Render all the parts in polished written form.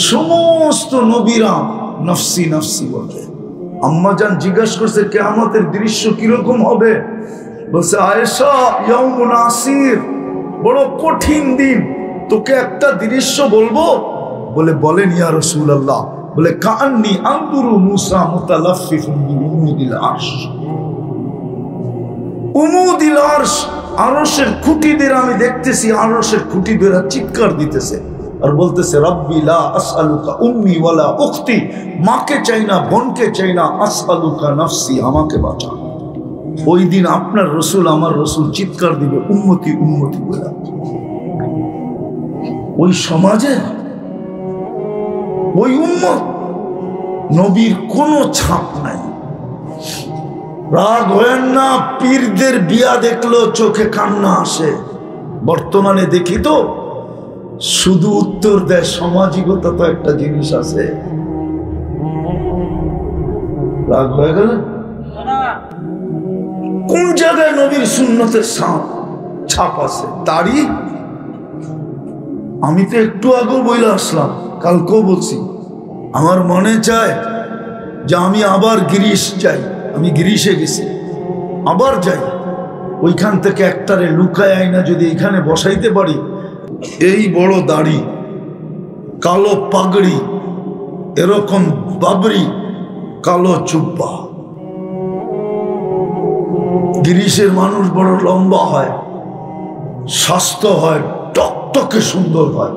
সমস্ত নবীরা নফসি নফসি বলে। আম্মাজান জিজ্ঞাসা করছে কিয়ামতের দৃশ্য কিরকম হবে? বলছে আয়েশা ইয়াউমুন আসির, বড় কঠিন দিন। তোকে একটা দৃশ্য বলবো? বলে বলেন ইয়া রাসূলুল্লাহ। বলে কাআন্নী আনদুরু মুসা মুতালাফফিফুন বিউমুদিল আরশ। উমুদিল আরশ, আরশের খুঁটিদের আমি দেখতেছি, আরশের খুঁটিদের চিৎকার দিতেছে আর বলতেছে রব্বি লা আসআলুকা উম্মি ওয়ালা উখতি, মাকে চাই না, বোনকে চাই না, আসআলুকা নফসি, আমাকে বাঁচা। ওই দিন আপনার রসুল, আমার রসুল চিৎকার দিবে উম্মতি উম্মতি বলে। ওই সমাজে ওই উম্মত, নবীর কোনো ছাপ নাই। রাগ হয় না, পীরদের বিয়া দেখলো চোখে কান্না আসে। বর্তমানে দেখি তো শুধু উত্তর দেয় সামাজিকতা তো একটা জিনিস আছে। রাগ হয়ে গেল? কোন জায়গায় নবীর সুন্নতের ছাপ আছে? দাড়ি। আমি তো একটু আগেও বলে আসলাম, কালকেও বলছি, আমার মনে চায় যে আমি আবার গিরিশ যাই। আমি গিরিশে গেছি, আবার যাই, ওইখান থেকে একটারে লুকায় আইনা যদি এখানে বসাইতে পারি, এই বড় দাড়ি, কালো পাগড়ি, এরকম বাবরি, কালো চুব্বা। গিরিশের মানুষ বড় লম্বা হয়, স্বাস্থ্য হয়, টকটকে সুন্দর হয়।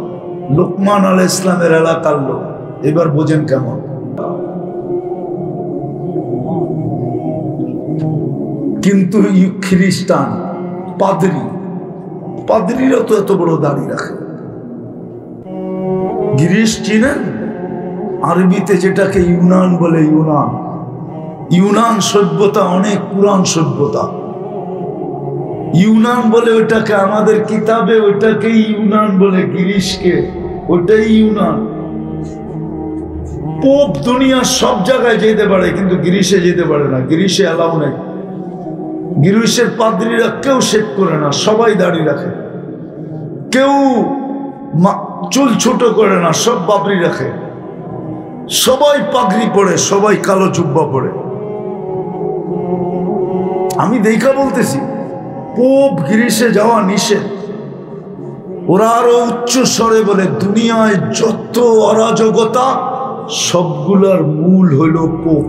লোকমান আলাইহিস ইসলামের এলাকার লোক। এবার বোঝেন কেমন। কিন্তু খ্রিস্টান পাদ্রী, পাদ্রীরা তো এত বড় দাড়ি রাখে। গিরিশ চিনেন? আরবিতে যেটাকে ইউনান বলে। ইউনান, ইউনান সভ্যতা অনেক পুরান সভ্যতা। ইউনান বলে ওইটাকে, আমাদের কিতাবে ওইটাকে ইউনান বলে, গিরিশকে ওইটাই ইউনান। পোপ দুনিয়ার সব জায়গায় যেতে পারে, কিন্তু গিরিশে যেতে পারে না। গিরিশে অ্যালাউ নেই। গিরিশের পাদ্রীরা কেউ শেভ করে না, সবাই দাড়ি রাখে। কেউ চুল ছোট করে না, সব বাবরি রাখে। সবাই পাগড়ি পরে, সবাই কালো জুব্বা পরে। আমি দেখা বলতেছি, পোপ গিরিশে যাওয়া নিষেধ। ওরা আরো উচ্চ স্বরে বলে দুনিয়ায় যত অরাজকতা সবগুলার মূল হইল পোপ।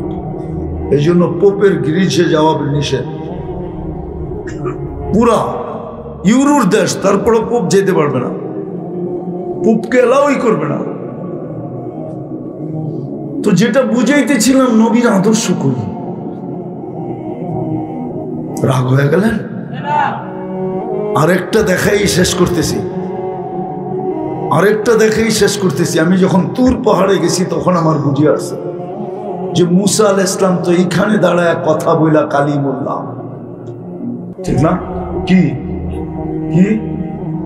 এই জন্য পোপের গিরিশে যাওয়া নিষেধ। পুরা ইউরোর দেশ, তারপরে পোপ যেতে পারবে না, পোপকে এলাওই করবে না। তো যেটা বুঝাইতেছিলাম, নবীর আদর্শ করি। রাগ হয়ে গেলেন? আরেকটা দেখাই শেষ করতেছি, আরেকটা দেখাই শেষ করতেছি। আমি যখন তুর পাহাড়ে গেছি তখন আমার বুঝে আসছে যে মুসা আলাইহিস সালাম তো এইখানে দাঁড়ায় কথা বইলা কালিমুল্লাহ, ঠিক না? কি কি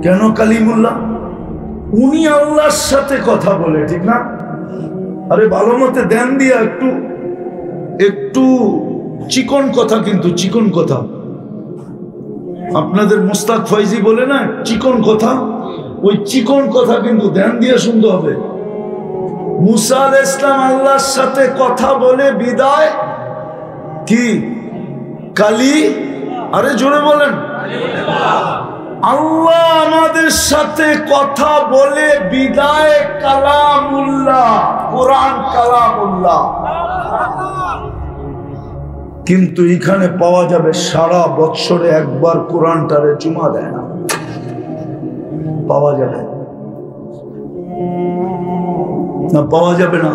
কেন কালিমুল্লাহ? উনি আল্লাহর সাথে কথা বলে, ঠিক না? আরে ভালো মতে ধ্যান দিয়া একটু একটু চিকন কথা, কিন্তু চিকন কথা। আপনাদের মুস্তাক ফয়জি বলে না চিকন কথা, ওই চিকন কথা কিন্তু ধ্যান দিয়ে শুনতে হবে। মুসা আলাইহিস সালাম আল্লাহর সাথে কথা বলে বিদায় কি কালি, আরে জোরে বলেন, আল্লাহ আমাদের সাথে কথা বলে বিদায় কালামুল্লাহ, কোরআন কালামুল্লাহ। কিন্তু এখানে পাওয়া যাবে সারা বৎসরে একবার কোরআনটারে চুমা দেয় না, পাওয়া যাবে না? পাওয়া যাবে না?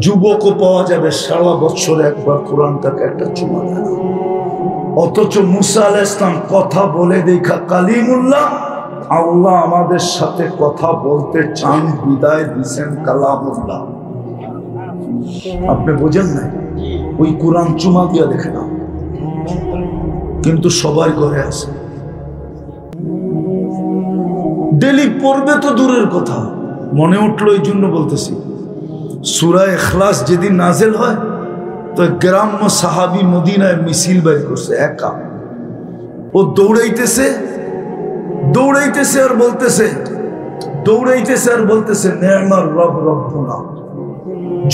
যুবকও পাওয়া যাবে সারা বৎসরে একবার কোরআনটাকে একটা চুমা দেয় না। অথচ মুসা আলাইহিস সালাম কথা বলে দেখা কালিমুল্লাহ, আল্লাহ আমাদের সাথে কথা বলতে চান, বিদায় দিছেন কালামুল্লাহ। আপনি বোঝেন না? ওই কোরআন চুমা দিয়া দেখে না, কিন্তু সবাই ঘরে আছে। ডেলি পড়বে তো দূরের কথা, মনে উঠলো এই জন্য বলতেছি। সূরা ইখলাস যেদিন নাজেল হয় তো গ্রাম্য সাহাবী মদিনায় মিছিল বের করছে, একা। ও দৌড়াইতেছে দৌড়াইতেছে আর বলতেছে দৌড়াইতেছে আর বলতেছে নেমার রব রব্বুনা,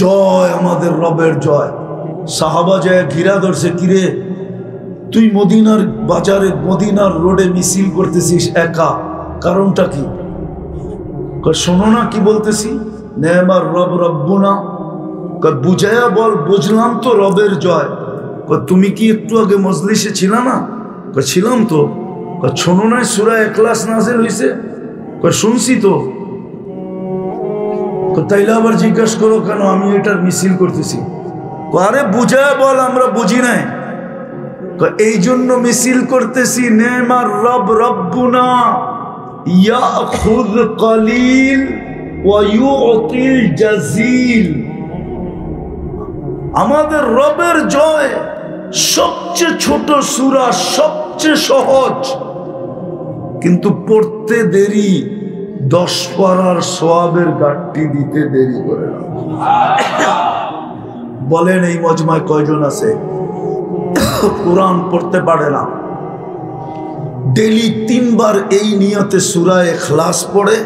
জয় আমাদের রবের জয়। সাহাবা যায় ঘিরা ধরছে, কিরে তুই মদিনার বাজারে মদিনার রোডে মিছিল করতেছিস একা, কারণটা কি? শোনো না কি বলতেছি, নেমার রব রব্বুনা। বুঝাইয়া বল, বুঝলাম তো রবের জয়। তুমি কি একটু আগে মজলিসে ছিল না? ছিলাম তো। শোনো না সূরা ইখলাস নাযিল হইছে? শুনছি তো। তাইলে আবার জিজ্ঞাসা করো কেন আমি এটার মিছিল করতেছি? আরে বুঝাইয়া বল, আমরা বুঝি নাই। এই জন্য মিছিল করতেছি, নেমার রব রব্বুনা ইয়াখুয কলিল ওয়া ইউতিল জাযীল। আমাদের রবের জয় সবচেয়ে ছোট সূরা, সবচেয়ে সহজ, কিন্তু পড়তে দেরি, 10 পারার সওয়াবের গাঁটটি দিতে দেরি করে না। বলেন এই মজমায় কয়জন আছে কোরআন পড়তে পারে না? ডেলি 3 বার এই নিয়তে সূরা ইখলাস পড়ে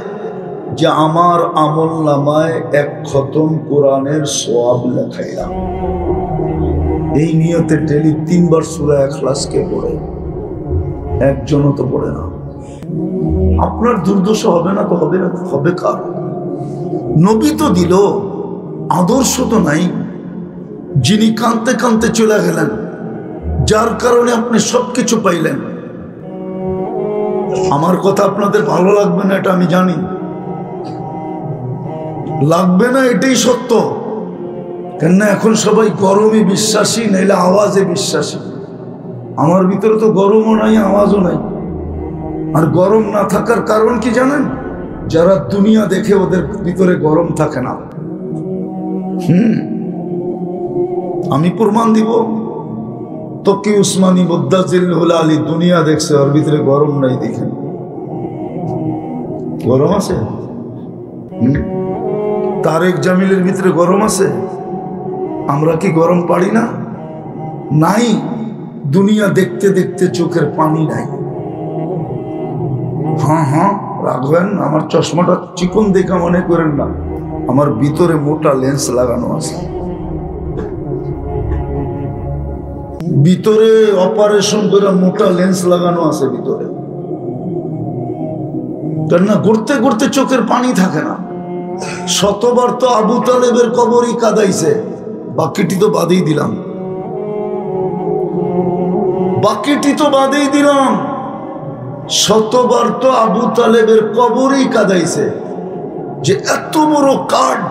যে আমার আমল নামায় 1 খতম কোরআনের সওয়াব লেখাইলাম। এই নিয়তে ডেলি 3 বার সূরা ইখলাসকে পড়ে, একজনও তো পড়ে না। আপনার দুর্দশা হবে না তো হবে না, হবে কার? নবী তো দিল, আদর্শ তো নাই। যিনি কাঁদতে কাঁদতে চলে গেলেন, যার কারণে আপনি সবকিছু পাইলেন। আমার কথা আপনাদের ভালো লাগবে না, এটা আমি জানি, লাগবে না, এটাই সত্য। কেননা এখন সবাই গরমে বিশ্বাসী, নাইলে আওয়াজে বিশ্বাসী। আমার ভিতরে তো গরমও নাই, আওয়াজও নাই। আর গরম না থাকার কারণ কি জানেন? যারা দুনিয়া দেখে ওদের ভিতরে গরম থাকে না। আমি প্রমাণ দিব। তকি উসমানী মুদ্দাজিল আলী দুনিয়া দেখছে, ওর ভিতরে গরম নাই। দেখেন গরম আছে? তারেক জামিলের ভিতরে গরম আছে? আমরা কি গরম পারি না? নাই। দুনিয়া দেখতে দেখতে চোখের পানি নাই। হ্যাঁ রাখবেন, আমার চশমাটা চিকন দেখা মনে করেন না, আমার ভিতরে মোটা লেন্স লাগানো আছে। ভিতরে অপারেশন করে মোটা লেন্স লাগানো আছে ভিতরে। কেননা ঘুরতে ঘুরতে চোখের পানি থাকে না। শতবার তো আবু তালেবের কবরই কাঁদাইছে, বাকিটি তো বাদেই দিলাম, শতবার তো আবু তালেবের কবরই কাঁদাইছে। যে এত বড় কার্ড,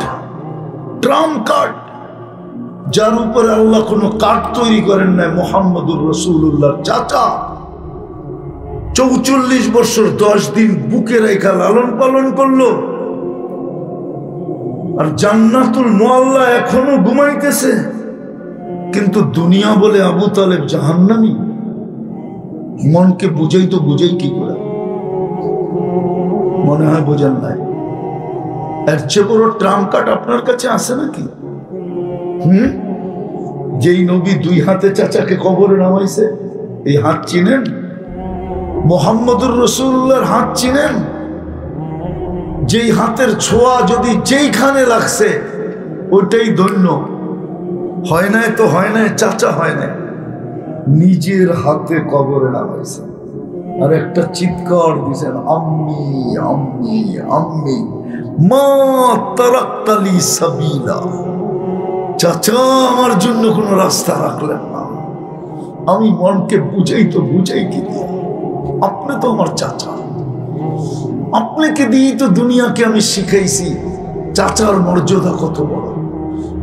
ট্রাম কার্ড, যার উপরে আল্লাহ কোনো কার্ড তৈরি করেন নাই, মুহাম্মদুর রাসূলুল্লাহ চাচা 44 বছর 10 দিন বুকে রেখা লালন পালন করলো। আর জান্নাতুল মুআল্লা এখনো ঘুমাইতেছে, কিন্তু দুনিয়া বলে আবু তালেব জাহান্নামী। মনকে বুঝাই তো বুঝাই কি করে? মনে হয় বোঝেন নাই। এর চেয়ে বড় ট্রাম কার্ড আপনার কাছে আছে নাকি? যেই নবী 2 হাতে চাচাকে কবরে নামাইছে, এই হাত চিনেন? মুহাম্মদুর রাসূলুল্লাহর হাত চিনেন? যেই হাতের ছোঁয়া যদি যেইখানে লাগছে ওইটাই ধন্য। হয় নাই তো হয় নাই, চাচা হয় নাই, নিজের হাতে কবরে নামাইছে। আর একটা চিৎকার দিয়েছেন, আম্মি আম্মি আম্মি মা তারাক্তালি সাবিলা। চাচা আমার জন্য কোনো রাস্তা রাখলেন না। আমি মনকে বুঝাই তো বুঝাই কি দিয়ে? আপনি তো আমার চাচা, আপনাকে দিয়ে তো দুনিয়াকে আমি শিখাইছি চাচার মর্যাদা কত বড়।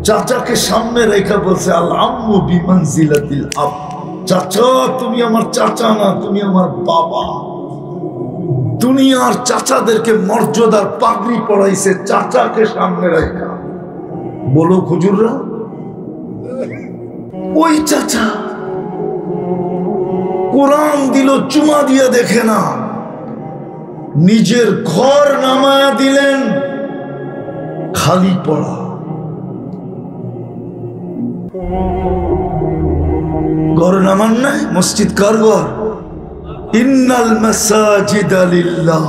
চাচাকে সামনে রেখা বলছে আল আম্মু বিমানজিলাতিল আব। চাচা তুমি আমার চাচা না, তুমি আমার বাবা। দুনিয়ার চাচাদেরকে মর্যাদার পাগড়ি পড়াইছে চাচাকে সামনে রেখা। বলো হুজুররা, ওই চাচা কোরআন দিল চুমা দিয়ে দেখে না, নিজের ঘর নামায়া দিলেন খালি পড়া। ঘর নামান নাই, মসজিদ কার ঘর? ইন্নাল মাসাজিদা লিল্লাহ।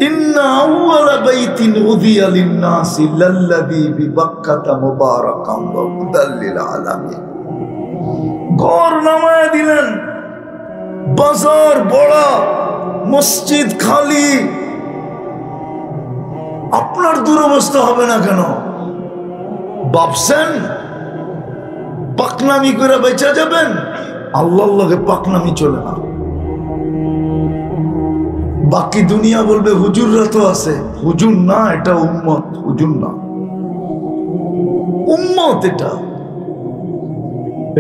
ইন্না আউওয়ালা বাইতিন উযিয়া লিন-নাসি লাল্লাযী বিবাক্কাতা মুবারাকান ওয়া হুদাল লিল আলামিন। ঘর নামায় দিলেন, বাজার বড়, মসজিদ খালি। আপনার দুরবস্থা হবে না কেন? ভাবছেন পাকনামি করে বেঁচে যাবেন? আল্লাহর লগে পাকনামি চলে না। বাকি দুনিয়া বলবে হুজুররা তো আছে। হুজুর না, এটা উম্মত। হুজুর না, উম্মত।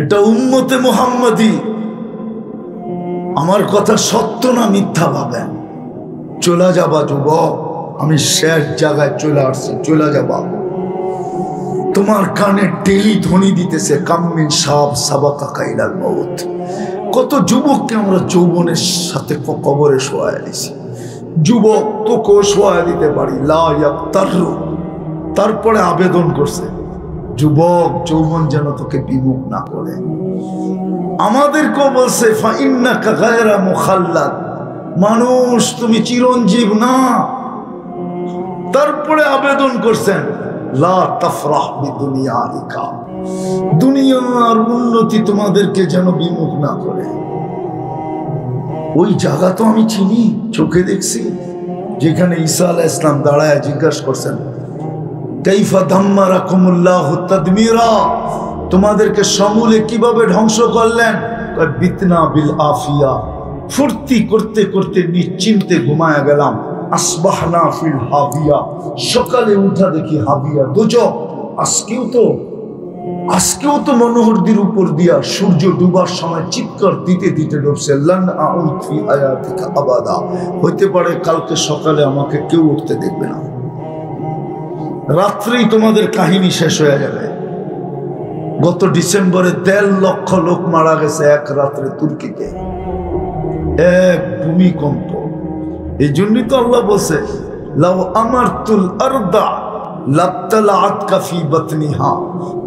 এটা উম্মতে মুহাম্মাদি। আমার কথা সত্য না মিথ্যা ভাবেন। চলে যাবা যুবক, আমি শেষ জায়গায় চলে আসছি। চলে যাবা। তোমার কানে টেলি ধ্বনি দিতেছে কাম্মিন সাব সাবাকা কাইলাল মউত। কত যুবককে আমরা যৌবনের সাথে কবরে শোয়ায় দিছি। যুবক তোকে শোয়ায় দিতে পারি, লা ইয়াক্তারু। তারপরে আবেদন করছে, যুবক যৌবন যেন তোকে বিমুখ না করে। আমাদেরকেও বলছে ফাইন্নাকা গায়রা মুখাল্লাদ, মানুষ তুমি চিরঞ্জীব না। তারপরে আবেদন করছেন লা তাফরাহ বিদুনিয়াইকা, দুনিয়ার উন্নতি তোমাদেরকে যেন বিমুখ না করে। ওই জায়গা তো আমি চিনি, চোখে দেখছি, যেখানে ঈসা আলাইহিস সালাম দাঁড়ায় জিজ্ঞাসা করছেন কাইফা দাম্মারাকুমুল্লাহু তাদমিরা, তোমাদেরকে সমূলে কিভাবে ধ্বংস করলেন? বিতনা বিল আফিয়া, ফুর্তি করতে করতে নিশ্চিন্তে ঘুমায়া গেলাম। আসবাহনা ফিল হাবিয়া, সকালে উঠা দেখি হাবিয়া দোজখ। আজকেও তো মনোহরদির উপর দিয়া সূর্য ডুবার সময় চিৎকার দিতে দিতে ডুবছে, লান আউদ ফি হায়াতিকা আবাদা, হইতে পারে কালকে সকালে আমাকে কেউ উঠতে দেখবে না। রাত্রেই তোমাদের কাহিনী শেষ হয়ে যাবে। গত ডিসেম্বরে 1.5 লক্ষ লোক মারা গেছে এক রাত্রে তুর্কিতে, এক ভূমিকম্প। এই জন্যই তো আল্লাহ বলছে লাউ আমারতুল আরদা লাবতালাআতকা ফি বাতনিহা,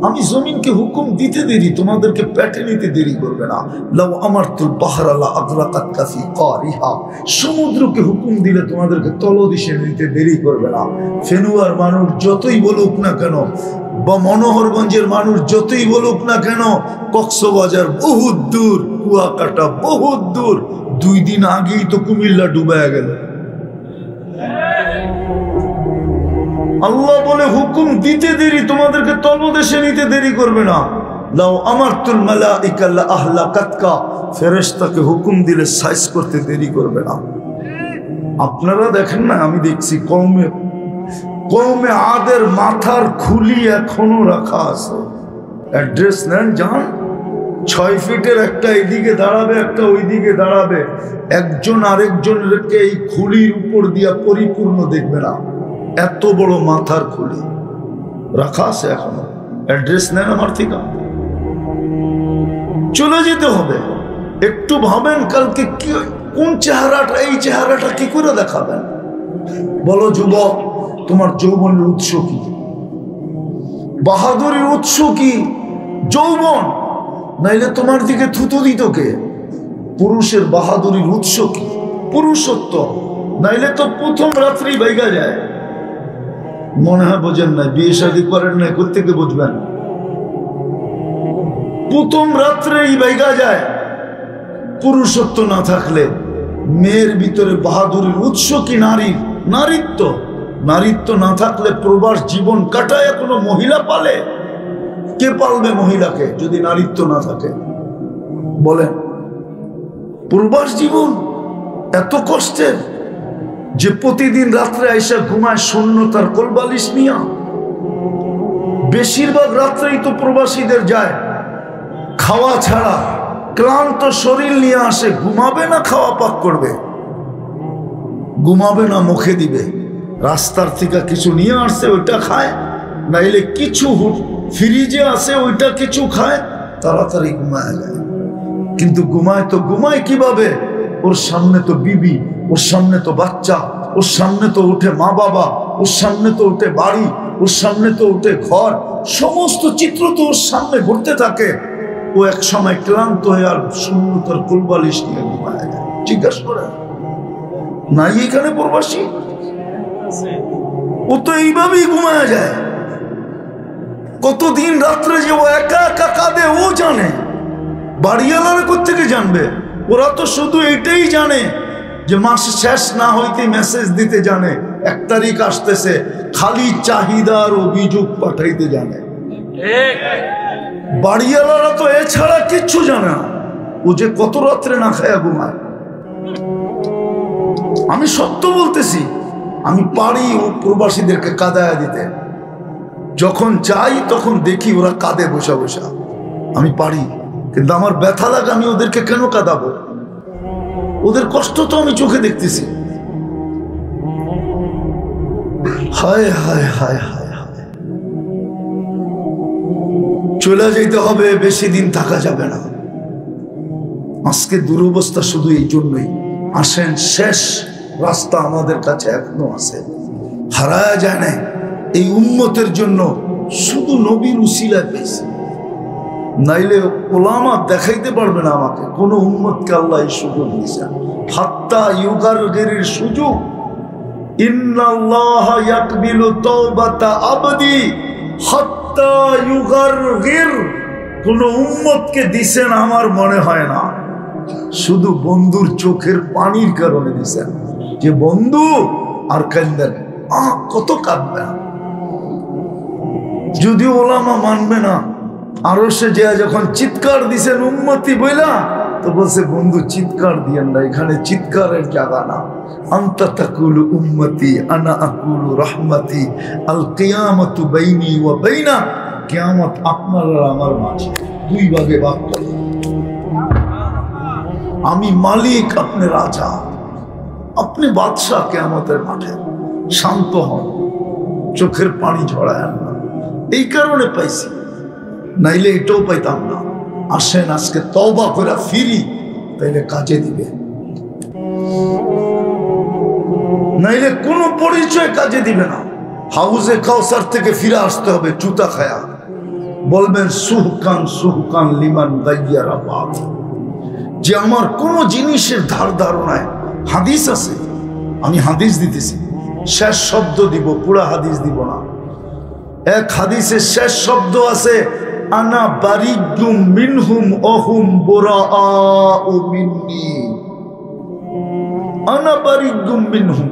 আমি জমিনকে হুকুম দিতে দেরি, তোমাদেরকে পেটে নিতে দেরি করবে না। লাউ আমারতুল বাহরা লা আগরাকাতকা ফি কারিহা, সমুদ্রকে হুকুম দিলে তোমাদেরকে তলদেশে নিতে দেরি করবে না। ফেনুয়ার মানুষ যতই বলুক না কেন, বা মনোহরগঞ্জের মানুষ যতই বলুক না কেন, কক্সবাজার বহুত দূর, কুয়াকাটা বহুত দূর। 2 দিন আগেই তো কুমিল্লা ডুবায়া গেল। আল্লাহ বলে হুকুম দিতে দেরি, তোমাদেরকে তলদেশে নিতে দেরি করবে না। লাউ আমারতুল মালাইকা লা আহলাকাতকা, ফেরেশতাকে হুকুম দিলে সাইজ করতে দেরি করবে না। আপনারা দেখেন না, আমি দেখছি কওমে আদের মাথার খুলি এখনো রাখা আছে। অ্যাড্রেস নেন, যান। 6 ফিটের একটা এইদিকে দাঁড়াবে, একটা ওইদিকে দাঁড়াবে। একজন আরেকজনকে এই খুলির উপর দিয়া পরিপূর্ণ দেখবে না, এত বড় মাথার খুলি রাখা আছে এখনো। অ্যাড্রেস নেন আমার থেকে, চলে যেতে হবে। একটু ভাবেন কালকে কি, কোন চেহারাটা, এই চেহারাটা কি করে দেখাবেন? বলো যুবক, তোমার যৌবনের উৎস কি? বাহাদুরির উৎস কি? যৌবন, নাইলে তোমার দিকে থুতু দিত কে? পুরুষের বাহাদুরির উৎস কি? পুরুষত্ব, নাইলে তো প্রথম রাত্রি বাইগা যায়। মনে হয় বোঝেন না, বিয়ে শাদী করেন না, কোত্থেকে বুঝবেন? প্রথম রাত্রেই বাইগা যায়। পুরুষত্ব না থাকলে মেয়ের ভিতরে বাহাদুরির উৎস কি? নারীত্ব। নারীত্ব না থাকলে প্রবাস জীবন কাটায় কোনো মহিলা পালে? কে পালবে মহিলাকে যদি নারীত্ব না থাকে? বলেন, প্রবাস জীবন এত কষ্টের যে প্রতিদিন রাত্রে আইসা ঘুমায় শূন্যতার কোলবালিশ নিয়া। বেশিরভাগ রাত্রেই তো প্রবাসীদের যায় খাওয়া ছাড়া, ক্লান্ত শরীর নিয়ে আসে। ঘুমাবে না খাওয়া পাক করবে? ঘুমাবে না মুখে দিবে। রাস্তার থেকে কিছু নিয়ে আসছে ওইটা খায়, নাইলে কিছু ফ্রিজে আছে ওইটা কিছু খায়, তাড়াতাড়ি ঘুমায় যায়। কিন্তু ঘুমায় কিভাবে? ওর সামনে তো বিবি, ওর সামনে তো বাচ্চা, ওর সামনে তো উঠে মা বাবা, ওর সামনে তো উঠে বাড়ি, ওর সামনে তো উঠে ঘর, সমস্ত চিত্র তো ওর সামনে ঘুরতে থাকে। ও এক সময় ক্লান্ত হয়ে আর শূন্যতার কোলবালিশ নিয়ে ঘুমায় যায়। জিজ্ঞাসা করে নাই এখানে প্রবাসী? ও তো এইভাবেই ঘুমায় যায়। কতদিন রাত্রে যে ও একা একা কাঁদে ও জানে, বাড়িওয়ালারা কোত্থেকে জানবে? ওরা তো শুধু এটাই জানে যে মাস শেষ না হইতে মেসেজ দিতে জানে 1 তারিখ আসতেছে, খালি চাহিদার অভিযোগ পাঠাইতে জানে। বাড়িওয়ালারা তো এছাড়া কিচ্ছু জানে না। ও যে কত রাত্রে না খায়া ঘুমায়। আমি সত্য বলতেছি, আমি পারি ও প্রবাসীদেরকে কাঁদায়া দিতে। যখন যাই তখন দেখি ওরা কাঁদে বসা বসা, আমি পারি, কিন্তু আমার ব্যথা লাগে, আমি ওদেরকে কেন কাঁদাবো? ওদের কষ্ট তো আমি চোখে দেখতেছি। হায় হায় হায় হায় হায়, চলে যেতে হবে, বেশি দিন থাকা যাবে না। আজকে দুরবস্থা শুধু এই জন্যই। আসেন, শেষ রাস্তা আমাদের কাছে এখনো আছে, হারায়া যায় না। এই উম্মতের জন্য শুধু নবীর উসিলায় পেয়েছি, নাইলে ওলামা দেখাইতে পারবে না আমাকে কোন উম্মতকে আল্লাহ এই সুযোগ দিয়েছেন। হাত্তা ইউগারগিরির সুযোগ, ইন্নাল্লাহ ইয়াকবিলু তাওবাতা আবদি হাত্তা ইউগারগির, কোন উম্মতকে দিছেন আমার মনে হয় না। শুধু বন্ধুর চোখের পানির কারণে দিছেন, যে বন্ধু আর কান্দেন, কত কাঁদবে। যদি ওলামা মানবে না, আরো সে যে যখন চিৎকার দিছেন উম্মতি বইলা, তো বলছে বন্ধু চিৎকার দিয়েন না, এখানে চিৎকারের জায়গা না। আনতা তাকুলু উম্মতি আনা আকুলু রাহমাতি, আল কিয়ামাতু বাইনি ওয়া বাইনা, কিয়ামত আপনার আর আমার মাঝে, 2 ভাগে ভাগ করে। আমি মালিক, আপনি রাজা, আপনি বাদশাহ। কিয়ামতের মাঠে শান্ত হন, চোখের পানি ঝরায় না। এই কারণে পাইছি, নাইলে এটাও পাইতাম না। আসেন আজকে তওবা করে ফিরি, তাইলে কাজে দিবে, নাইলে কোনো পরিচয় কাজে দিবে না। হাউজে কাউসার থেকে ফিরে আসতে হবে জুতা খায়া, বলবেন সুহকান সুহকান লিমান গাইয়ারা বাদ, যে আমার কোন জিনিসের ধার ধারণায়। হাদিস আছে, আমি হাদিস দিতেছি, শেষ শব্দ দিব, পুরা হাদিস দিব না। এক হাদিসের শেষ শব্দ আছে, আনা বারিগুম মিনহুম ওহুম বুরাআউ মিন্নি, আনা বারিগুম মিনহুম।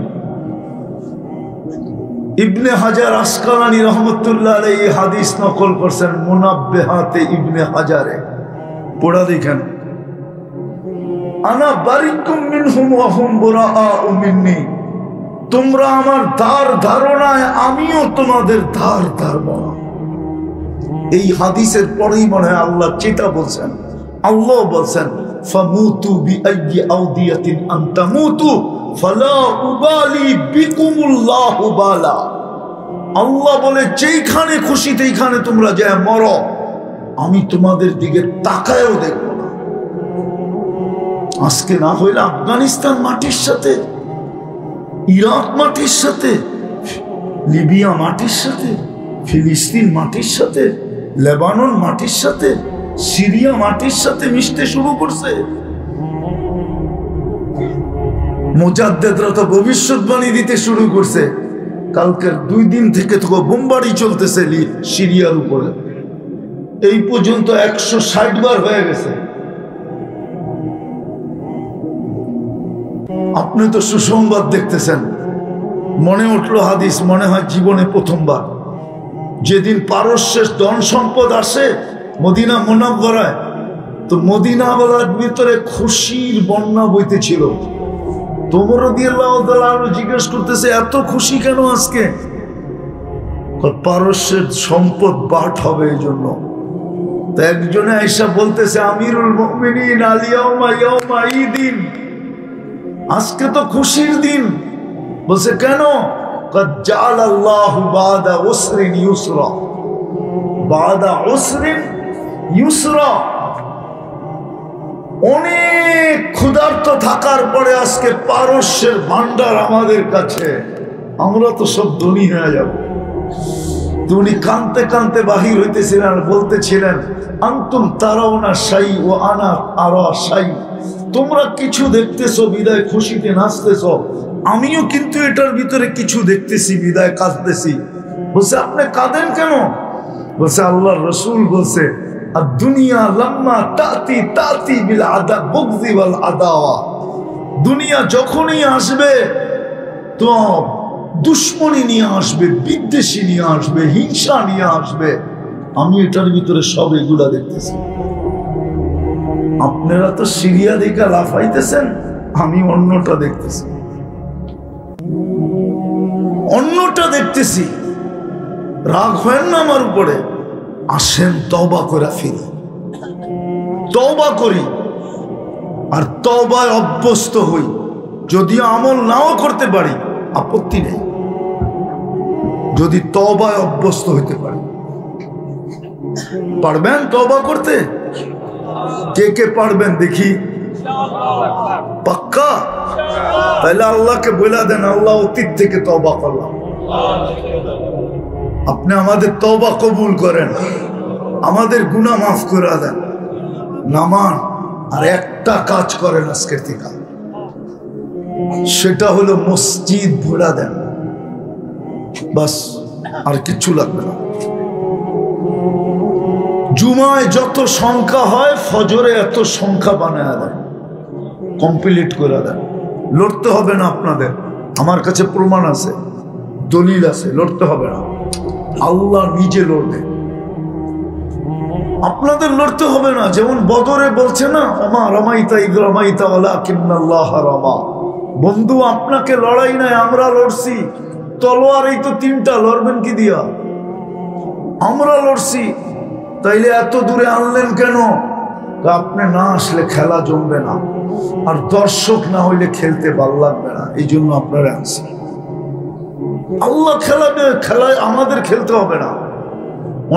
ইবনে হাজার আসকালানী রহমতুল্লাহ আলাইহি এই হাদিস নকল করছেন মুনাব্বিহাতে ইবনে হাজারে, পড়া দেখেন। আনা বারিগুম মিনহুম ওহুম বুরাআউ মিন্নি, তোমরা আমার ধার ধারণায়, আমিও তোমাদের ধার ধারব না। এই হাদিসের পরেই মনে হয় আল্লাহ চিতা বলছেন, আল্লাহ বলছেন ফামুতু বিআইয়ি আউদিয়াতিন আনতামুতু ফালা উবালি বিকুমুল্লাহু বালা। আল্লাহ বলে যেইখানে খুশি সেইখানে তোমরা যায় মরো, আমি তোমাদের দিকে তাকায়ও দেখব না। আজকে না হইলে আফগানিস্তান মাটির সাথে, ইরাক মাটির সাথে, লিবিয়া মাটির সাথে, ফিলিস্তিন মাটির সাথে, লেবানন মাটির সাথে, সিরিয়া মাটির সাথে মিশতে শুরু করছে। মুজাদ্দেদরা তো ভবিষ্যৎবাণী দিতে শুরু করছে। কালকের 2 দিন থেকে তো বোমবাড়ি চলতেছে সিরিয়ার উপরে, এই পর্যন্ত 160 বার হয়ে গেছে। আপনি তো সুসংবাদ দেখতেছেন, মনে উঠলো হাদিস, মনে হয় জীবনে প্রথমবার। যেদিন পারস্যের ধন সম্পদ আসে মদিনা মুনাওয়ারায়, তো মদিনাওয়ালার ভিতরে খুশির বন্যা বইতেছিল। তোমর রাদিয়াল্লাহু তাআলা আরো জিজ্ঞেস করতেছে এত খুশি কেন আজকে? পারস্যের সম্পদ বাট হবে এই জন্য। তো একজনে আয়েশা বলতেছে আমিরুল মুমিনিন আল ইয়াউমা ইয়াউমা ঈদিন, আজকে তো খুশির দিন। বলছে কেন? قد جعل الله بعد عسر يسرا, بعد عسر يسرا। অনেক ক্ষুধার্ত থাকার পরে আজকে পারস্যের ভান্ডার আমাদের কাছে, আমরা তো সব ধনী হয়ে যাব। উনি কানতে কানতে বাহির হইতেছিলেন, বলতেছিলেন আনতুম তারাউনা শাই ও আনা আরা শাই, তোমরা কিছু দেখতেছো বিদায় খুশিতে নাচতেছো, আমিও কিন্তু এটার ভিতরে কিছু দেখতেছি, বিদায় কাঁদতেছি। বলছে আপনি কাঁদেন কেন? বলছে আল্লাহর রাসূল বলছে আর দুনিয়া লাম্মা তাতি তাতি বিল আদা বুগযি ওয়াল আদাওয়া, দুনিয়া যখনই আসবে তো দুশ্মনী নিয়ে আসবে, বিদ্বেষী নিয়ে আসবে, হিংসা নিয়ে আসবে। আমি এটার ভিতরে সব এগুলা দেখতেছি। আপনারা তো সিরিয়া দেখে লাফাইতেছেন, আমি অন্যটা দেখতেছি, অন্যটা দেখতেছি। রাগ হয় না আমার উপরে? আসেন তওবা করে ফিরি, তওবা করি আর তওবায় অভ্যস্ত হই। যদি আমল নাও করতে পারি আপত্তি নেই, যদি তওবায় অভ্যস্ত হইতে পারি। পারবেন তওবা করতে? কে কে পারবেন দেখি? পাক্কা? তাহলে আল্লাহকে বলে দেন, আল্লাহ অতীত থেকে তওবা করলাম, আপনি আমাদের তওবা কবুল করেন, আমাদের গুনাহ মাফ করে দেন। নামান আর একটা কাজ করেন আজকের থেকে, সেটা হলো মসজিদ ভরা দেন, বাস, আর কিচ্ছু লাগবে না। জুমায় যত সংখ্যা হয় ফজরে এত সংখ্যা বানায় দেন, কমপ্লিট করে দেন। লড়তে হবে না আপনাদের, আমার কাছে প্রমাণ আছে, দলিল আছে, লড়তে হবে না, আল্লাহ নিজে লড়বে। আপনাদের লড়তে হবে না। যেমন বদরে বলছে না, ওমা রামাইতা ইদ রামাইতা ওয়ালাকিন্নাল্লাহ রামা, বন্ধু আপনাকে লড়াই নাই, আমরা লড়ছি। তলোয়ার এই তো তিনটা, লড়বেন কি দিয়া? আমরা লড়ছি, তাইলে এত দূরে আনলেন কেন? আপনি না আসলে খেলা জমবে না, আর দর্শক না হইলে খেলতে ভালো লাগবে না, এই জন্য আপনারা আনছি। আল্লাহ খেলাবে, খেলায় আমাদের খেলতে হবে না।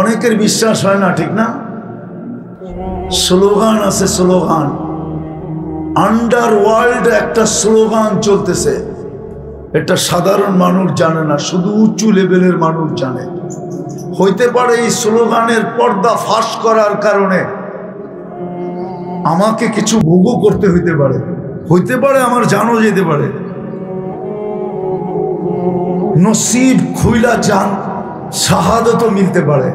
অনেকের বিশ্বাস হয় না, ঠিক না? স্লোগান আছে, স্লোগান আন্ডারওয়ার্ল্ড একটা স্লোগান চলতেছে, এটা সাধারণ মানুষ জানে না, শুধু উঁচু লেভেলের মানুষ জানে। হইতে পারে এই স্লোগানের পর্দা ফাঁস করার কারণে আমাকে কিছু ভোগও করতে হইতে পারে, আমার জানো যেতে পারে, নসিব খুইলা যান, শাহাদতও মিলতে পারে।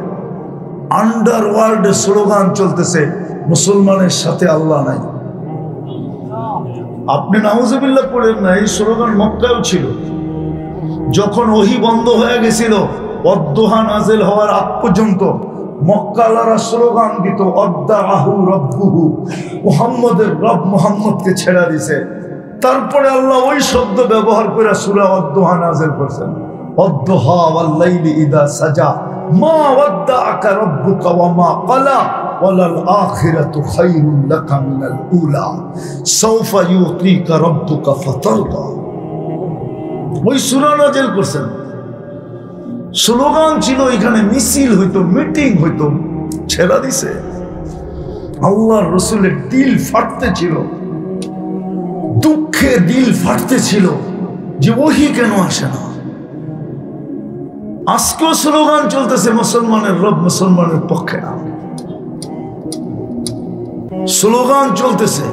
আন্ডারওয়ার্ল্ডে স্লোগান চলতেছে, মুসলমানের সাথে আল্লাহ নাই। আপনি নাউজুবিল্লাহ পড়েন না, এই স্লোগান মক্কায়ও ছিল। যখন ওহী বন্ধ হয়ে গেছিল, অদ্দোহা নাজেল হওয়ার আগ পর্যন্ত মক্কালারা স্লোগান দিত, অদ্দাহু রব্বুহু, মুহাম্মদের রব মুহাম্মদকে ছেড়ে দিছে। তারপরে আল্লাহ ওই শব্দ ব্যবহার করে সূরা অদ্দোহা নাজেল করছেন, অদ্দোহা ওয়াল লাইলি ইদা সাজা মা ওয়াদ্দাআকা রাব্বুকা ওয়া মা ক্বালা ওয়ালাল আখিরাতু খায়রুল লাকা মিনাল উলা সাওফা ইউতিকা রাব্বুকা ফাতারদা। ওই সূরা নাজেল করছেন। স্লোগান ছিল, এখানে মিছিল হইতো, মিটিং হইতো, ছেড়া দিছে। আল্লাহর রাসূলের দিল ফাটতে ছিল, দুঃখে দিল ফাটতে ছিল যে ওহী কেন আসে না। আজকেও স্লোগান চলতেছে, মুসলমানের রব মুসলমানের পক্ষে না, স্লোগান চলতেছে,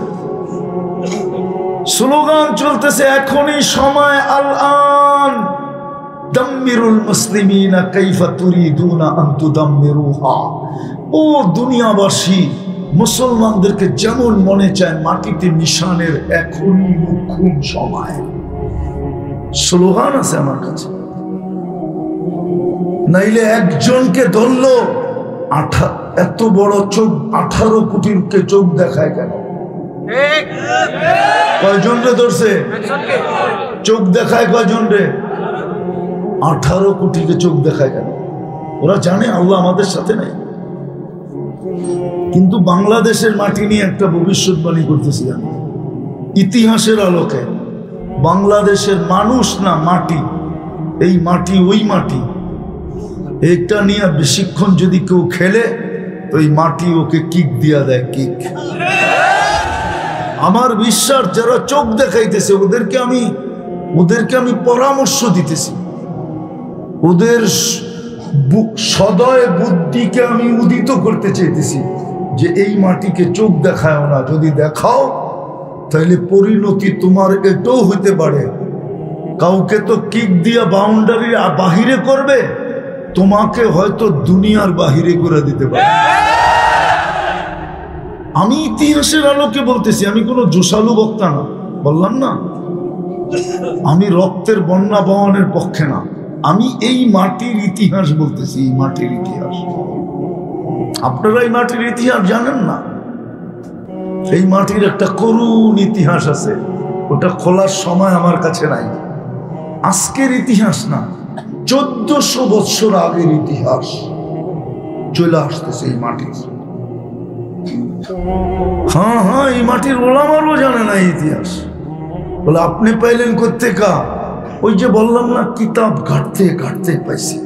স্লোগান চলতেছে। এখনই সময়, আল আন দাম্মিরুল মুসলিমিনা কাইফা তুরিদুনা আন তুদাম্মিরুহা। ও দুনিয়াবাসী, মুসলমানদেরকে যেমন মনে চায় মাটিতে মিশানের এখনই মুখ্যম সময়। স্লোগান আছে আমার কাছে, নাইলে একজনকে ধরলো, এত বড় চোখ, 18 কোটিকে চোখ দেখায় কেন? কয়জন রে ধরছে? চোখ দেখায় কয়জন রে? 18 কোটিকে চোখ দেখায় কেন? ওরা জানে আল্লাহ আমাদের সাথে নাই। কিন্তু বাংলাদেশের মাটি নিয়ে একটা ভবিষ্যৎবাণী করতেছি আমি, ইতিহাসের আলোকে। বাংলাদেশের মানুষ না মাটি, এই মাটি ওই মাটি, একটা নিয়ে বেশিক্ষণ যদি কেউ খেলে তো এই মাটি ওকে কিক দিয়া দেয়, কিক। আমার বিশ্বাস যারা চোখ দেখাইতেছে ওদেরকে আমি পরামর্শ দিতেছি, ওদের সদয় বুদ্ধিকে আমি উদিত করতে চাইতেছি যে এই মাটিকে চোখ দেখাও না, যদি দেখাও তাহলে পরিণতি তোমার এটাও হইতে পারে কাউকে তো কিক দিয়া বাউন্ডারি বাহিরে করবে, তোমাকে হয়তো দুনিয়ার বাহিরে করে দিতে পারে। আমি ইতিহাসের আলোকে বলতেছি, আমি কোনো জোশালু বক্তা না, বললাম না। আমি রক্তের বন্যা বহনের পক্ষে না, আমি এই মাটির ইতিহাস বলতেছি, এই মাটির ইতিহাস। আপনারা এই মাটির ইতিহাস জানেন না। এই মাটির একটা করুণ ইতিহাস আছে, ওটা খোলার সময় আমার কাছে নাই। আজকের ইতিহাস না, 1400 বৎসর আগের ইতিহাস চলে আসতেছে এই মাটির। হ্যাঁ হ্যাঁ, এই মাটির ওলামারও জানে না ইতিহাস। বলে আপনি পাইলেন কোত্থেকা? ওই যে বললাম না, কিতাব ঘাটতে ঘাটতে পাইছি,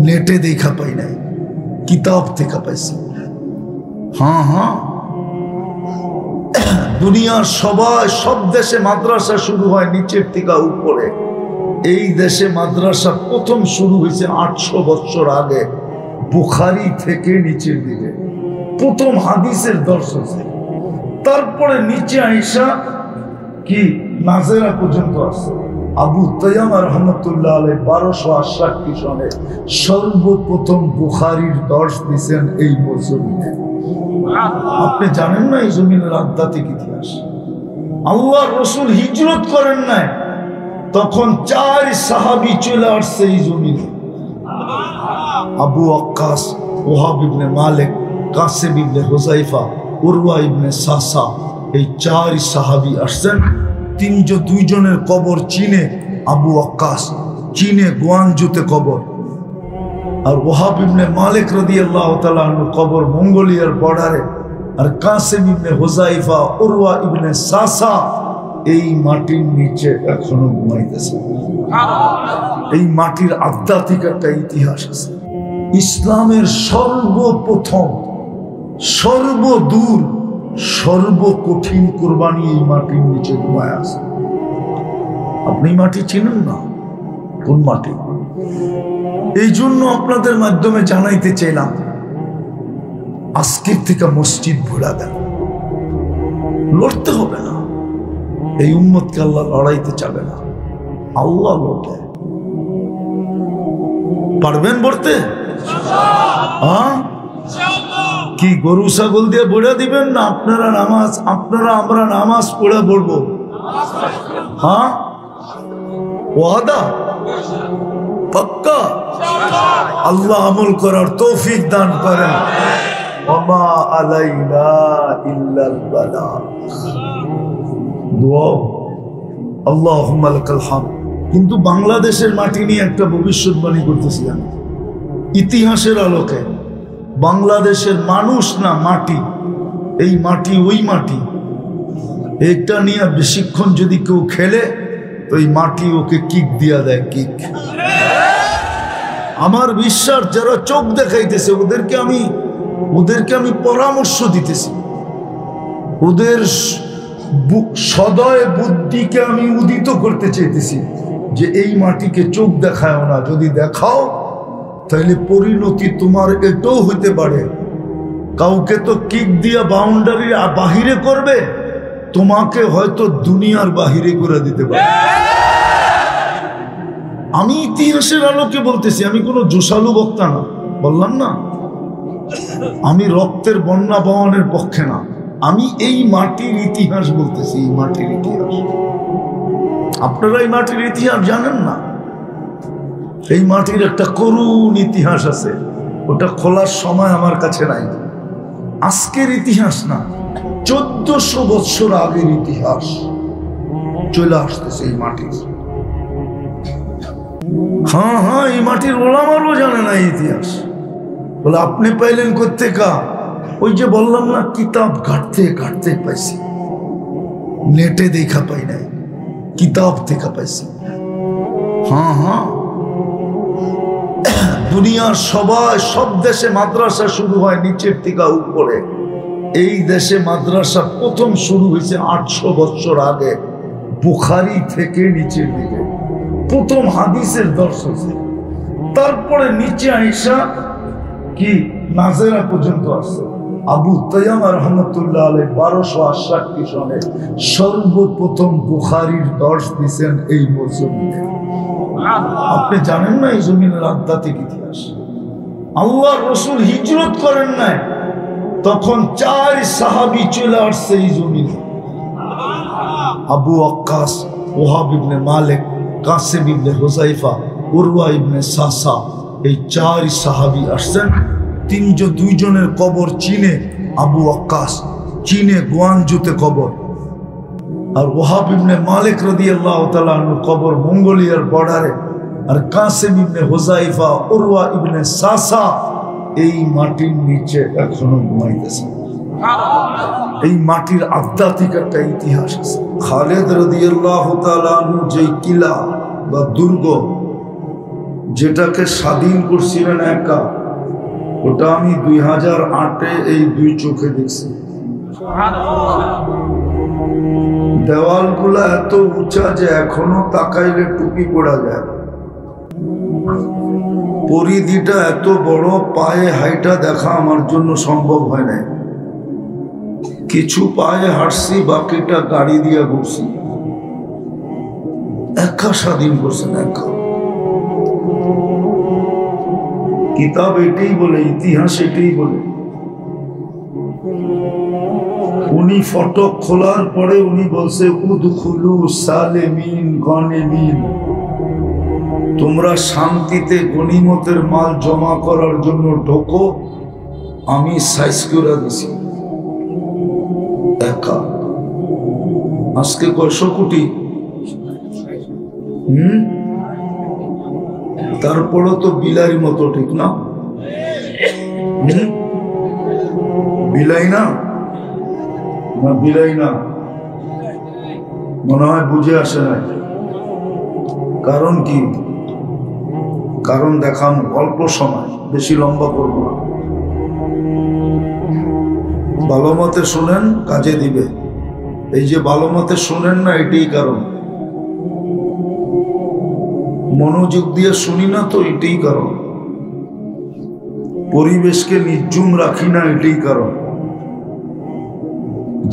নেটে দেখা পাই নাই, কিতাব থেকে পাইছি। হ্যাঁ হ্যাঁ, দুনিয়ার সব দেশে মাদ্রাসা শুরু হয় নিচের থেকে উপরে। এই দেশে মাদ্রাসা প্রথম শুরু হয়েছে 800 বছর আগে, বুখারী থেকে নিচের দিকে প্রথম হাদিসের দর্শন। তারপরে নিচে আইসা কি নাজেরা পর্যন্ত আসছে। আবু তাইয়ামা রহমতুল্লাহ আলাইহি 1268 সনে সর্বপ্রথম বুখারীর দর্শ দিয়েছেন এই জমিনে। আপনি জানেন না এই জমিনের আধ্যাত্মিক ইতিহাস? আল্লাহ রসুল হিজরত করেন নাই, তখন 4 সাহাবী চলে আসছে এই জমিনে। আবু ওয়াক্কাস, ওহাব ইবনে মালিক, কাসিম ইবনে হুযায়ফা, উরওয়া ইবনে সাসা, এই 4 সাহাবী আসছেন। 2 জনের কবর চীনে, আবু ওয়াক্কাস চীনে গুয়াংজুতে কবর, আর ওহাব ইবনে মালিক রাদিয়াল্লাহু তাআলা আনহু কবর মঙ্গোলিয়ার বর্ডারে, আর কাসিম ইবনে হুযায়ফা, উরওয়া ইবনে সাসা এই মাটির নিচে এখনো ঘুমাইতেছে। এই মাটির আধ্যাত্মিক একটা ইতিহাস আছে। ইসলামের সর্বপ্রথম, সর্বদূর, সর্বকঠিন কোরবানি এই মাটির নিচে ঘুমায় আছে। আপনি মাটি চিনেন না? কোন মাটি? এই জন্য আপনাদের মাধ্যমে জানাইতে চাইলাম, আজকের থেকে মসজিদ ভরা দেন, লড়তে হবে না। এই উম্মতকে আল্লাহ লড়াইতে চাবে না, আল্লাহ লড়বে। পারবেন বলতে? কি গরু ছাগল দিয়ে বড়া দিবেন না? আমরা নামাজ পড়ে পড়বো। হ্যাঁ, ওয়াদা পাক্কা? আল্লাহ আমল করার তৌফিক দান করেন। ওমা আলাইনা ইল্লাল বালাগ। দোয়া, আল্লাহুম্মা লাকাল হামদ। কিন্তু বাংলাদেশের মাটি নিয়ে একটা ভবিষ্যৎবাণী করতেছি আমি ইতিহাসের আলোকে। বাংলাদেশের মানুষ না মাটি, এই মাটি ওই মাটি, এটা নিয়ে বেশিক্ষণ যদি কেউ খেলে তো এই মাটি ওকে কিক দিয়া দেয়, কিক। আমার বিশ্বাস যারা চোখ দেখাইতেছে ওদেরকে আমি পরামর্শ দিতেছি, ওদের সদয় বুদ্ধিকে আমি উদিত করতে চাইতেছি যে এই মাটিকে চোখ দেখায় না, যদি দেখাও তাহলে পরিণতি তোমার এটাও হইতে পারে। কাউকে তো কিক দিয়া বাউন্ডারি বাহিরে করবে, তোমাকে হয়তো দুনিয়ার বাহিরে করে দিতে পারে। আমি ইতিহাসের আলোকে বলতেছি, আমি কোনো জোশালু বক্তা না, বললাম না। আমি রক্তের বন্যা বহনের পক্ষে না, আমি এই মাটির ইতিহাস বলতেছি, এই মাটির ইতিহাস। আপনারা এই মাটির ইতিহাস জানেন না। এই মাটির একটা করুণ ইতিহাস আছে, ওটা খোলার সময় আমার কাছে নাই। আজকের ইতিহাস না, 1400 বৎসর আগের ইতিহাস চলে আসতেছে এই মাটির। হ্যাঁ হ্যাঁ, এই মাটির ওলামারও জানে না ইতিহাস। বলে আপনি পাইলেন কোত্থেকা? ওই যে বললাম না, কিতাব ঘাটতে ঘাটতে পাইছি, নেটে দেখা পাই নাই, কিতাব থেকে পাইছি। হ্যাঁ হ্যাঁ, দুনিয়ার সব দেশে মাদ্রাসা শুরু হয় নিচের থেকে উপরে। এই দেশে মাদ্রাসা প্রথম শুরু হয়েছে 800 বছর আগে, বুখারী থেকে নিচের দিকে প্রথম হাদিসের দর্শন। তারপরে নিচে আইসা কি নাজেরা পর্যন্ত আসছে। আবু তাইয়ামা রহমতুল্লাহ আলাইহি 1268 সনে সর্বপ্রথম বুখারীর দর্শ দিয়েছেন এই মজলিসে। আপনি জানেন না এই জমিনের আধ্যাত্মিক ইতিহাস? আল্লাহ রাসূল হিজরত করেন নাই, তখন 4 সাহাবী চলে আসছে এই জমিনে। আবু ওয়াক্কাস, ওহাব ইবনে মালিক, কাসিম ইবনে হুযায়ফা, উরওয়া ইবনে সাসা, এই 4 সাহাবী আসছেন। 2 জনের কবর চীনে, আবু ওয়াক্কাস চীনে গুয়াংজুতে কবর, আর ওহাব ইবনে মালিক রাদিয়াল্লাহু তাআলা আনহু কবর মঙ্গোলিয়ার বর্ডারে, আর কাসিম ইবনে হুযায়ফা, উরওয়া ইবনে সাসা এই মাটির নিচে এখনো ঘুমাইতেছে। এই মাটির আধ্যাত্মিক একটা ইতিহাস আছে। খালিদ রাদিয়াল্লাহু তাআলা আনহু যে কিলা বা দুর্গ যেটাকে স্বাধীন করছিলেন একা, ওটা আমি 2008-এ এই 2 চোখে দেখছি। দেওয়ালগুলা এত উঁচা যে এখনো তাকাইলে টুপি পড়া যায়। পরিধিটা এত বড়, পায়ে হাইটা দেখা আমার জন্য সম্ভব হয় নাই। কিছু পায়ে হাঁটছি, বাকিটা গাড়ি দিয়ে ঘুরছি। একা স্বাধীন করছেন, একা। কিতাব এটাই বলে, ইতিহাস এটাই বলে। উনি ফটক খোলার পরে উনি বলছে উদখুলু সালেমিন গনিমিন, তোমরা শান্তিতে গনিমতের মাল জমা করার জন্য ঢোকো, আমি সাইজ করে দিছি। একা। আজকে কয়শো কোটি, তারপরও তো বিলাইয়ের মতো, ঠিক না? বিলাই না, বিলাই না, মনে হয় বুঝে আসে না। কারণ কি? কারণ দেখান অল্প সময়, বেশি লম্বা করব না। ভালো মতে শোনেন, কাজে দিবে। এই যে ভালো মতে শোনেন না, এটাই কারণ। মনোযোগ দিয়ে শুনি না তো, এটাই কারণ। পরিবেশকে নির্জুম রাখি না, এটাই কারণ।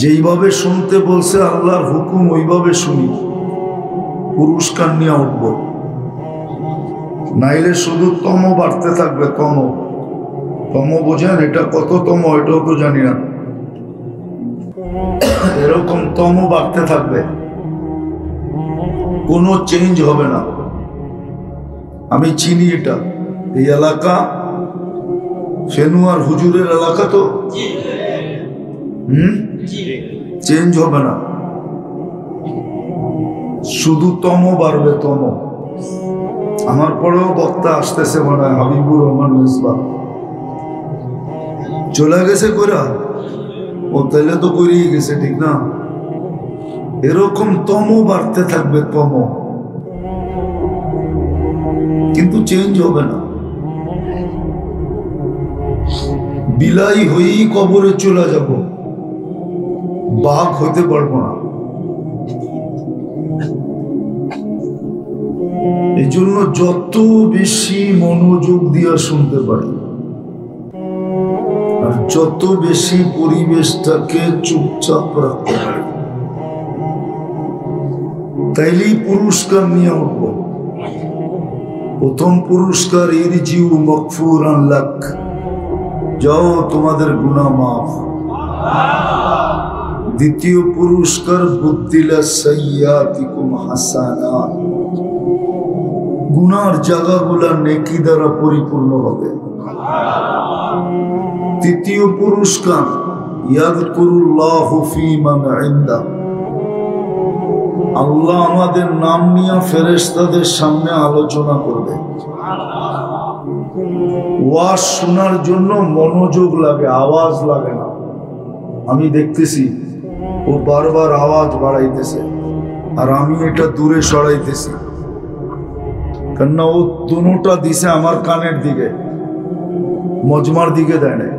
যেইভাবে শুনতে বলছে আল্লাহর হুকুম, ওইভাবে শুনি, পুরস্কার নিয়ে উঠব। নাইলে শুধু তম বাড়তে থাকবে। তম বোঝেন? এটা কত তম এটাও তো জানি না। এরকম তম বাড়তে থাকবে, কোনো চেঞ্জ হবে না। আমি চিনি এটা, এই এলাকা ফেনু আর হুজুরের এলাকা তো, চেঞ্জ হবে না, শুধু তম বাড়বে, তম। আমার পরেও বক্তা আসতেছে, মনে হয় হাবিবুর রহমান মিসবাহ চলে গেছে কইরা, ও তাইলে তো করিয়ে গেছে, ঠিক না? এরকম তম বাড়তে থাকবে, তম, কিন্তু চেঞ্জ হবে না। বিলাই হয়েই কবরে চলে যাব, বাঘ হইতে পারবো না। এই জন্য যত বেশি মনোযোগ দিয়ে শুনতে পারি, আর যত বেশি পরিবেশটাকে চুপচাপ রাখতে পারি, তাইলেই পুরস্কার নিয়ে উঠব। প্রথম পুরস্কার ইরজিউ মাগফুরান লাক, যাও তোমাদের গুনাহ মাফ। দ্বিতীয় পুরস্কার বুদ্দিলা সাইয়্যাতিকুম হাসানাত, গুনার জায়গাগুলা নেকি দ্বারা পরিপূর্ণ হবে। তৃতীয় পুরস্কার ইয়াযকুরুল্লাহু ফী মান ইনদা, আল্লাহ আমাদের নাম নিয়ে ফেরেশতাদের সামনে আলোচনা করবে। ওয়াজ শোনার জন্য মনোযোগ লাগে, আওয়াজ লাগে না। আমি দেখতেছি ও বারবার আওয়াজ বাড়াইতেছে, আর আমি এটা দূরে সরাইতেছি, কেননা ও দুটা দিছে আমার কানের দিকে, মজমার দিকে দেয় না।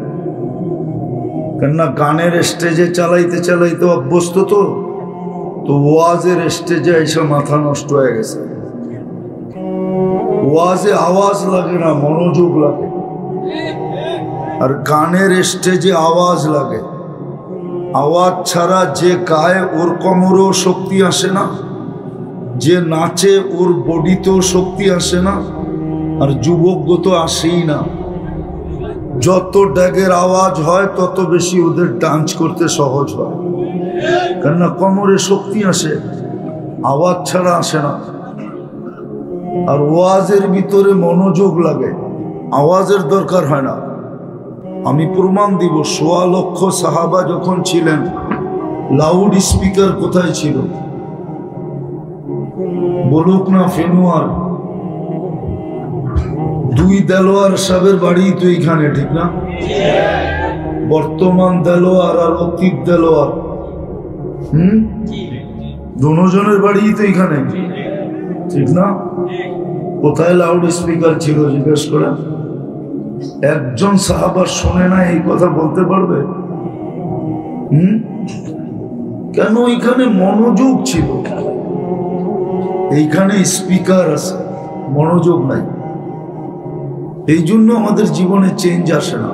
কেননা গানের স্টেজে চালাইতে চালাইতে অভ্যস্ত তো ওয়াজের স্টেজে এসে মাথা নষ্ট হয়ে গেছে। ওয়াজে আওয়াজ লাগে না, মনোযোগ লাগে। আর গানের স্টেজে আওয়াজ লাগে, আওয়াজ ছাড়া যে গায়ে ওর কোমরেও শক্তি আসে না, যে নাচে ওর বডিতেও শক্তি আসে না, আর যুবক তো আসেই না। যত ড্যাগের আওয়াজ হয় তত বেশি ওদের ডান্স করতে সহজ হয়, কেননা কোমরে শক্তি আসে, আওয়াজ ছাড়া আসে না। আর ওয়াজের ভিতরে মনোযোগ লাগে, আওয়াজের দরকার হয় না। আমি প্রমাণ দিব, ১৬ লক্ষ সাহাবা যখন ছিলেন, লাউড স্পিকার কোথায় ছিল? বলুক না ফেনুয়ার, 2 দেলোয়ার সাহেবের বাড়ি তো এইখানে, ঠিক না? বর্তমান দেলোয়ার আর অতীত দেলোয়ার, দুজনের বাড়ি তো এইখানে, ঠিক না? কোথায় লাউড স্পিকার ছিল জিজ্ঞেস করে? একজন সাহাবা শোনে না এই কথা বলতে পারবে? কেন? এখানে মনোযোগ ছিল, এইখানে স্পিকার আছে, মনোযোগ নাই। এই জন্য আমাদের জীবনে চেঞ্জ আসে না।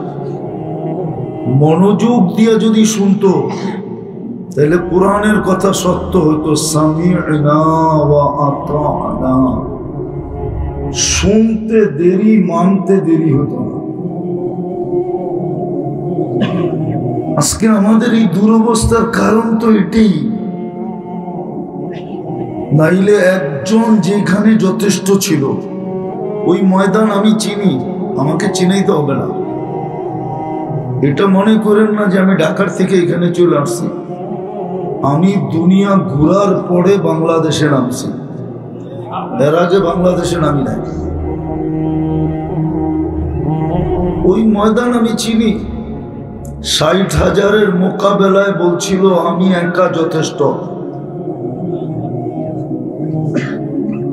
মনোযোগ দিয়ে যদি শুনতো তাহলে কোরআনের কথা সত্য হইতো, সামি'না ওয়া আতা'না। শুনতে দেরি, মানতে দেরি হতো না। আজকে আমাদের এই দুরবস্থার কারণ তো এটাই। নাইলে একজন যেখানে যথেষ্ট ছিল, ওই ময়দান আমি চিনি, আমাকে চিনাইতে হবে না। এটা মনে করেন না যে আমি ঢাকার থেকে এখানে চলে আসছি। আমি দুনিয়া ঘোরার পরে বাংলাদেশে নামছি, এর আগে বাংলাদেশে নামি নাই। ওই ময়দান আমি চিনি। ৬০,০০০-এর মোকাবেলায় বলছিল আমি একা যথেষ্ট।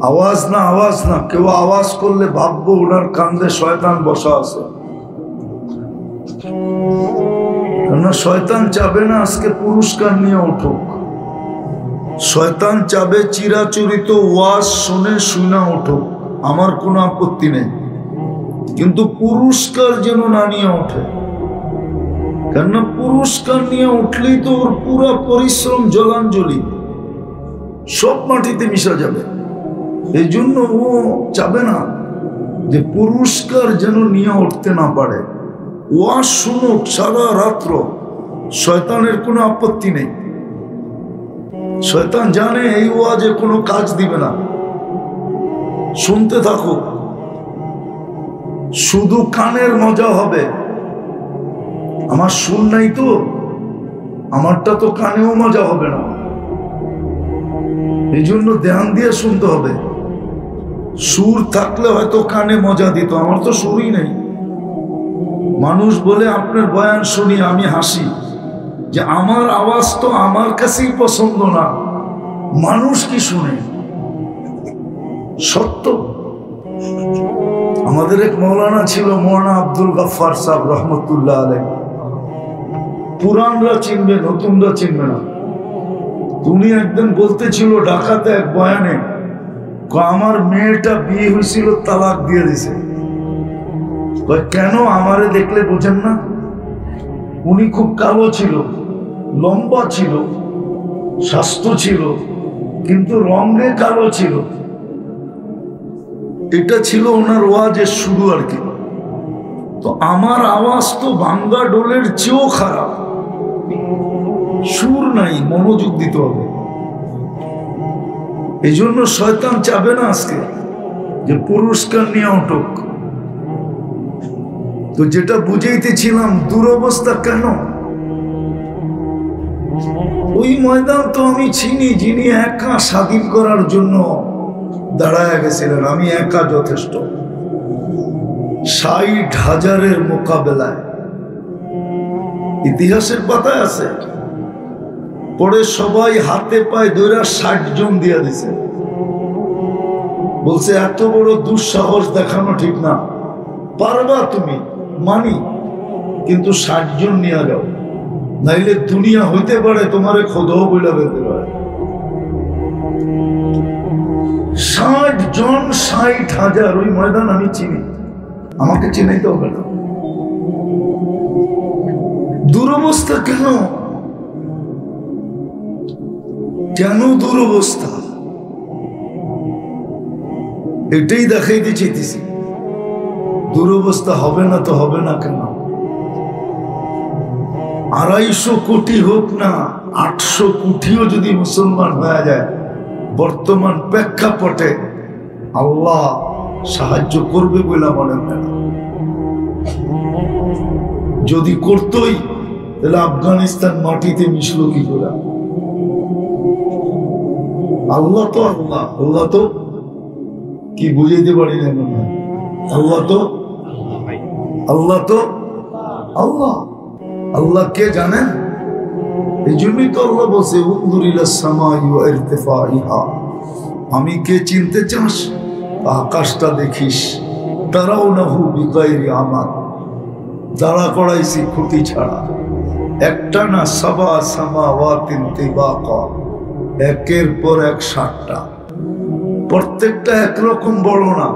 আওয়াজ না, আওয়াজ না, কেউ আওয়াজ করলে ভাববো ওনার কান্দে শয়তান বসা আছে। কেননা শয়তান চাবে না আজকে পুরস্কার নিয়ে উঠুক, শয়তান চাবে চিরাচরিত ওয়াজ শুনে শুনা উঠুক, আমার কোনো আপত্তি নেই, কিন্তু পুরস্কার যেন না নিয়ে ওঠে। কেননা পুরস্কার নিয়ে উঠলেই তো ওর পুরো পরিশ্রম জলাঞ্জলি সব মাটিতে মিশা যাবে। এই জন্য ও চাবে না যে পুরস্কার যেন নিয়ে উঠতে না পারে। ওয়াজ শুনুক সারা রাত্র, শয়তানের কোনো আপত্তি নেই। শয়তান জানে এই ওয়াজে কোনো কাজ দিবে না, শুনতে থাকুক, শুধু কানের মজা হবে। আমার সুর নাই তো, আমারটা তো কানেও মজা হবে না। এই জন্য ধ্যান দিয়ে শুনতে হবে। সুর থাকলে হয়তো কানে মজা দিত, আমার তো সুরই নেই। মানুষ বলে আপনার বয়ান শুনি আমি হাসি যে আমার আওয়াজ তো আমার কাছেই পছন্দ না, মানুষ কি শুনে? সত্য। আমাদের এক মৌলানা ছিল, মৌলানা আব্দুল গফফার সাহেব রহমতুল্লাহ আলাইহি। পুরানরা চিনবে, নতুনরা চিনবে না। উনি একদিন বলতেছিল ঢাকাতে এক বয়ানে, আমার মেয়েটা বিয়ে হয়েছিল, তালাক দিয়ে দিছে। কেন? আমারে দেখলে বোঝেন না? উনি খুব কালো ছিল, লম্বা ছিল, স্বাস্থ্য ছিল, কিন্তু রঙে কালো ছিল। এটা ছিল ওনার ওয়াজের শুরু আর কি। তো আমার আওয়াজ তো ভাঙ্গা ডোলের চেয়েও খারাপ, সুর নাই, মনোযোগ দিতে হবে। এই জন্য শয়তান চাবে না আজকে যে পুরস্কার নিয়ে উঠুক। তো যেটা বুঝাইতেছিলাম, দুরবস্থা কেন? ওই ময়দান তো আমি চিনি, যিনি একা স্বাধীন করার জন্য দাঁড়ায় গেছিলেন। আমি একা যথেষ্ট। ৬০,০০০-এর মোকাবেলায় ইতিহাসের পাতায় আছে, পরে সবাই হাতে পায়ে ধরে ৬০ জন দিয়া দিছে। বলছে এত বড় দুঃসাহস দেখানো ঠিক না, পারবা তুমি, মানি, কিন্তু ৬০ জন নিয়ে যাও, নাইলে দুনিয়া হইতে পারে তোমারে খোদাও বইলা বেঁধে পারে। ৬০ জন, ৬০,০০০। ওই ময়দান আমি চিনি, আমাকে চিনাইতে হবে না। দুরবস্থা কেন? কেন দুরবস্থা? এটাই দেখাইতে চাইতেছি। দুরবস্থা হবে না তো হবে না কেন? 250 কোটি হোক না 800 কোটিও যদি মুসলমান হয়ে যায়, বর্তমান প্রেক্ষাপটে আল্লাহ সাহায্য করবে বলে মনে হয় না। যদি করতই তাহলে আফগানিস্তান মাটিতে মিশলো কি করে? আল্লাহ তো আল্লাহ, আল্লাহ তো কি বুঝাইতে পারি না মনে হয়। আল্লাহ তো আল্লাহ, তো আল্লাহ। আল্লাহ কে জানেন? এই জন্যই তো আল্লাহ বলছে আমি কে চিনতে চাস? আকাশটা দেখিস, তারাও না হু বিগাইরি আমার, দাঁড়া করাইছি খুঁটি ছাড়া, একটা না সাবা সামাওয়াতিন তিবাকা, একের পর এক 7টা, প্রত্যেকটা একরকম বড় না।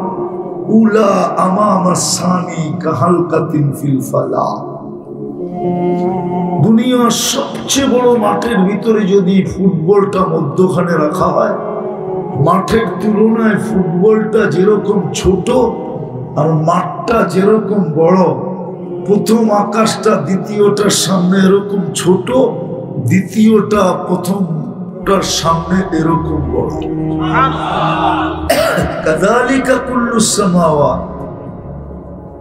উলা আমামা সানি কাহালকাতিন ফিল ফালা। দুনিয়ার সবচেয়ে বড় মাঠের ভিতরে যদি ফুটবলটা মধ্যখানে রাখা হয়, মাঠের তুলনায় ফুটবলটা যেরকম ছোট আর মাঠটা যেরকম বড়, প্রথম আকাশটা দ্বিতীয়টার সামনে এরকম ছোট, দ্বিতীয়টা প্রথমটার সামনে এরকম বড়। কাযালিকা কুল্লুস সামাওয়াত,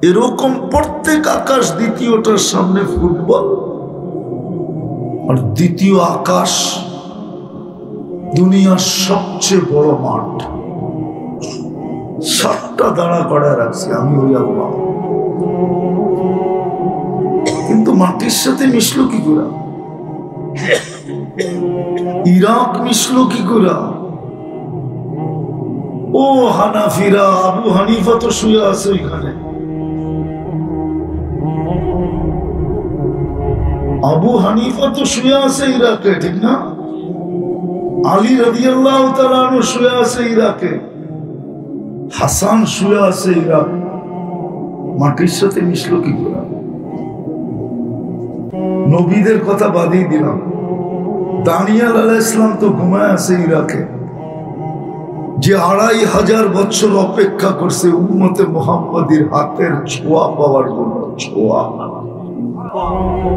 এরকম প্রত্যেক আকাশ দ্বিতীয়টার সামনে ফুটবল, আর দ্বিতীয় আকাশ দুনিয়ার সবচেয়ে বড় মাঠ। 7টা দাঁড়া করে রাখছি আমি, ওই আল্লাহ। কিন্তু মাটির সাথে মিশলো কি করে? ইরাক মিশলো কি করে? ও হানাফিরা, আবু হানিফা তো শুয়ে আছে ওইখানে। আবু হানিফা তো শুয়ে আছে ইরাকে, ঠিক না? আলী রাদিয়াল্লাহু তাআলা আনহু শুয়ে আছে ইরাকে, হাসান শুয়ে আছে ইরাক। মাটির সাথে মিশলো কি করে? নবীদের কথা বাদই দিলাম, দানিয়াল আলাইহিস সালাম তো ঘুমায় আছে ইরাকে, যে 2500 বছর অপেক্ষা করছে উম্মতে মুহাম্মাদীর হাতের ছোঁয়া পাওয়ার জন্য। ছোঁয়া,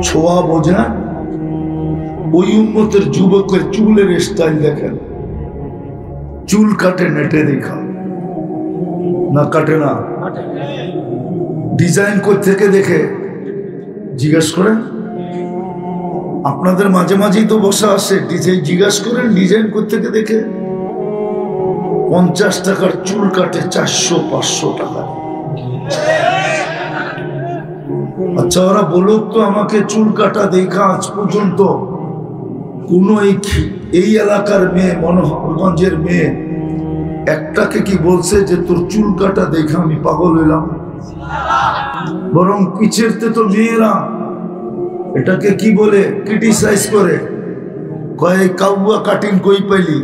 ছোঁয়া বোঝা? ওই উম্মতের যুবকের চুলের স্টাইল দেখেন, চুল কাটে নেটে দেখা না? কাটে না? ডিজাইন কই থেকে দেখে জিজ্ঞেস করেন। আপনাদের মাঝে মাঝেই তো বসা আসে, ডিজাইন জিজ্ঞেস করেন ডিজাইন কই থেকে দেখে। 50 টাকার চুল কাটে 400-500 টাকা। আচ্ছা, ওরা বলুক তো আমাকে, চুল কাটা দেখা আজ পর্যন্ত কোন এই এলাকার মেয়ে, মনোহরগঞ্জের মেয়ে একটাকে কি বলছে যে তোর চুল কাটা দেখা আমি পাগল হইলাম? বরং পিছেরতে তো মেয়েরা এটাকে কি বলে, ক্রিটিসাইজ করে, কয় কাউয়া কাটিং কই পাইলি,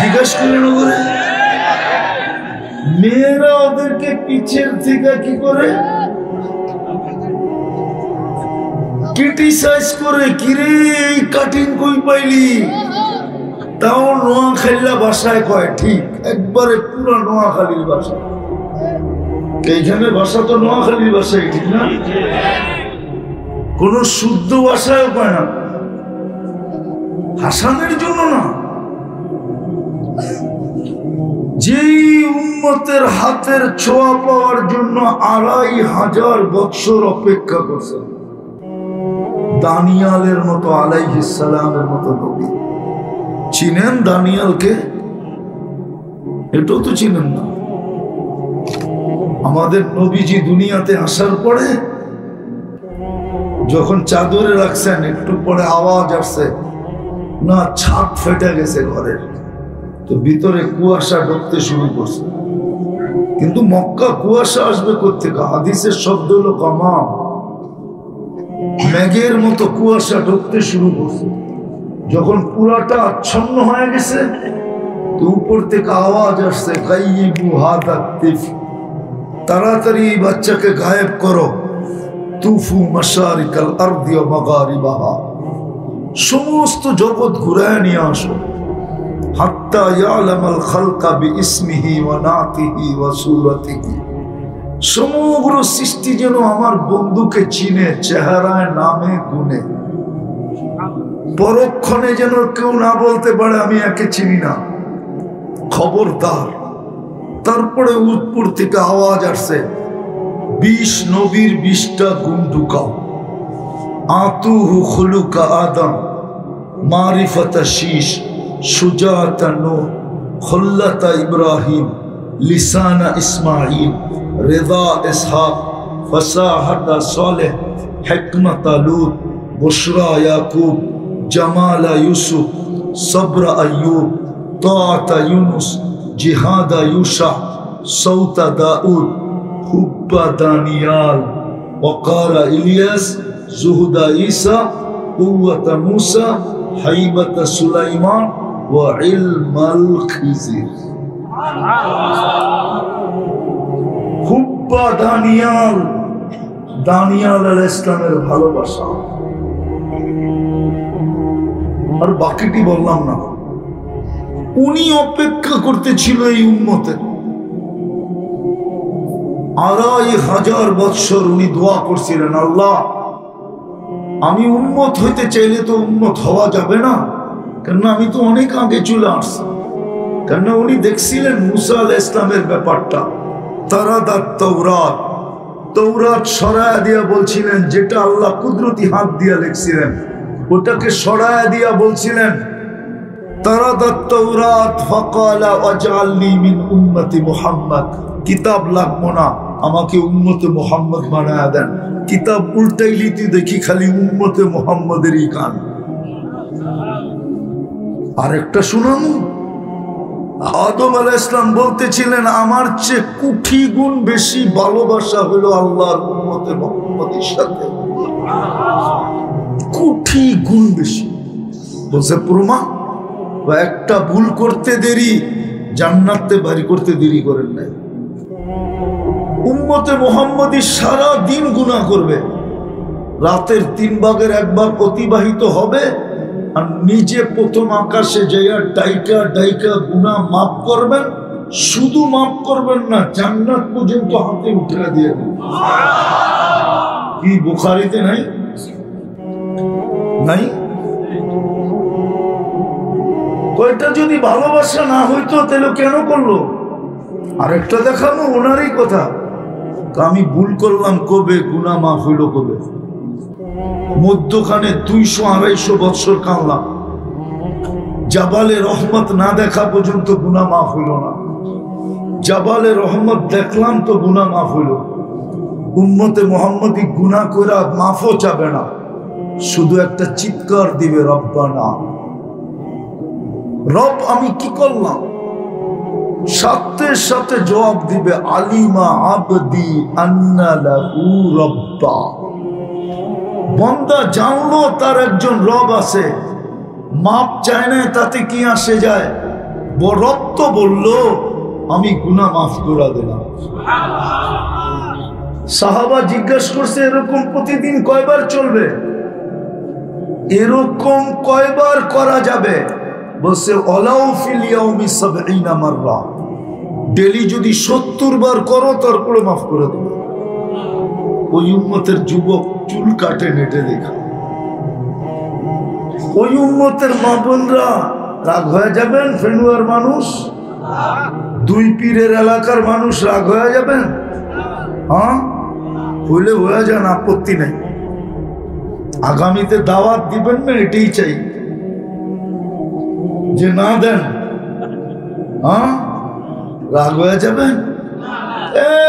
জিজ্ঞাসা করে না করে। মেয়েরা ওদেরকে পিছের থেকে কি করে ক্রিটিসাইজ করে, কিরে এই কাটিং কই পাইলি? তাও নোয়াখালীর ভাষায় কয়, ঠিক একবারে পুরো নোয়াখালীর ভাষা। এইখানে ভাষা তো নোয়াখালীর ভাষাই, ঠিক না? কোন শুদ্ধ ভাষায় কয় না, হাসানের জন্য না। যেই উম্মতের হাতের ছোঁয়া পাওয়ার জন্য 2500 বছর অপেক্ষা করছে, দানিয়ালের মতো আলাইহিস সালামের মতো নবী। চিনেন দানিয়ালকে? এটাও তো চিনেন না। আমাদের নবীজি দুনিয়াতে আসার পরে যখন চাদরে রাখছেন, একটু পরে আওয়াজ আসছে না, ছাদ ফেটে গেছে ঘরের, তো ভিতরে কুয়াশা ঢুকতে শুরু করছে। কিন্তু মক্কা কুয়াশা আসবে কোত্থেকে? হাদিসের শব্দ হলো গামাম, মেঘের মতো কুয়াশা ঢুকতে শুরু করছে। যখন পুরাটা আচ্ছন্ন হয়ে গেছে, তো উপর থেকে আওয়াজ আসছে, গাইবু হাদা তিফ, তাড়াতাড়ি এই বাচ্চাকে গায়েব করো। তুফু মাশারিকাল আরদি ওয়া মাগারিবাহা, সমস্ত জগৎ ঘুরায় নিয়ে আসো। হাত্তা ইয়ালামাল খালকা বিইসমিহি ওয়া নাতিহি ওয়া সূরাতিহি, সমগ্র সৃষ্টি যেন আমার বন্ধুকে চিনে, চেহারায়, নামে, গুণে। পরক্ষণে যেন কেউ না বলতে পারে আমি একে চিনি না, খবরদার। তারপরে উপর থেকে আওয়াজ আসছে, 20 নবীর 20টা গুণ ঢুকাও। আতুহু খুলুকা আদম, মারিফাতা শীশ, সুজাতা নূহ, খুল্লাতা ইব্রাহিম, লিসানা ইসমাইল, রেদা ইসহাক, ফসাহাতা সালেহ, হিকমতা লূত, বুশরা ইয়াকুব, জামালা ইউসুফ, সবরা আইয়ুব, তাআতা ইউনুস, জিহাদা ইউশা, সৌতা দাউদ, হুব্বা দানিয়াল, ওয়াকারা ইলিয়াস, জুহুদা ঈসা, কুওয়াতা মূসা, হাইবাতা সুলাইমান ওয়া ইলমাল খিজির। হুব্বা দানিয়াল, দানিয়াল আলাইহিস সালামের ভালোবাসা। আর বাকিটি বললাম না। উনি অপেক্ষা করতেছিল এই উম্মতের 2500 বৎসর। উনি দোয়া করছিলেন, আল্লাহ আমি উম্মত হইতে চাইলে তো উম্মত হওয়া যাবে না, কেননা আমি তো অনেক আগে চলে আসছি। কেননা উনি দেখছিলেন মুসা আলাইহিস সালামের ব্যাপারটা। তারাদাত তাওরাত, তৌরাত সরায়া দিয়া বলছিলেন, যেটা আল্লাহ কুদরতি হাত দিয়া লিখছিলেন ওটাকে সরায়া দিয়া বলছিলেন, তারাদাত তাওরাত ফাকালা ওয়াজআলনি মিন উম্মতি মুহাম্মদ, কিতাব লাগবো না, আমাকে উম্মতে মুহাম্মদ বানায়া দেন। কিতাব উল্টাইলিতে দেখি খালি উম্মতে মুহাম্মদেরই গান। আরেকটা শুনুন, আদম আলাইহিস সালাম বলতেছিলেন, আমার চেয়ে কোটি গুণ বেশি ভালোবাসা হলো আল্লাহর উম্মতে মুহাম্মদের সাথে, কোটি গুণ বেশি। বলছে প্রমাণ, একটা ভুল করতে দেরি, জান্নাতে বাড়ি করতে দেরি করেন নাই। উম্মতে মুহাম্মদী সারা দিন গুনাহ করবে, রাতের 3 ভাগের 1 ভাগ অতিবাহিত হবে, আর নিজে প্রথম আকাশে যাইয়া ডাইকা ডাইকা গুনাহ মাফ করবেন। শুধু মাফ করবেন না, জান্নাত পর্যন্ত হাতে উঠে দিয়ে দেবেন। কি বুখারীতে নাই? নাই? কয়টা যদি ভালোবাসা না হইতো তাহলে কেন করলো? আরেকটা দেখানো ওনারই কথা, আমি ভুল করলাম কবে, গুনাহ মাফ হইল কবে? মধ্যখানে 200-250 বৎসর কাঁদলাম, জাবালে রহমত না দেখা পর্যন্ত গুনাহ মাফ হইল না। জাবালে রহমত দেখলাম তো গুনাহ মাফ হইল। উম্মতে মুহাম্মদী গুনাহ কইরা মাফও চাবে না, শুধু একটা চিৎকার দিবে, রব্বানা, রব আমি কি করলাম? সাথে সাথে জবাব দিবে, আলিমা আবদি আন্না লাহু রব্বা। বান্দা জানলো তার একজন রব আছে, মাপ চায় না, তাতে কি আসে যায়? রব তো বললো আমি গুনাহ মাফ করে দিলাম। সাহাবা জিজ্ঞাসা করছে, এরকম প্রতিদিন কয়বার চলবে? এরকম কয়বার করা যাবে? বলছে ওয়ালাউ ফিল ইয়াউমি 70 মাররা, ডেলি যদি 70 বার করো তারপরে মাফ করে দেবে। ওই উম্মতের যুবক চুল কাটে নেটে দেখা, ওই উম্মতের মা বোনরা রাগ হয়ে যাবেন। ফেনুয়ার মানুষ, 2 পীরের এলাকার মানুষ রাগ হয়ে যাবেন? হ্যাঁ, হইলে হয়ে যান, আপত্তি নেই। আগামীতে দাওয়াত দিবেন না, এটাই চাই। যে না দেন, হ্যাঁ, রাগ হয়ে যাবেন।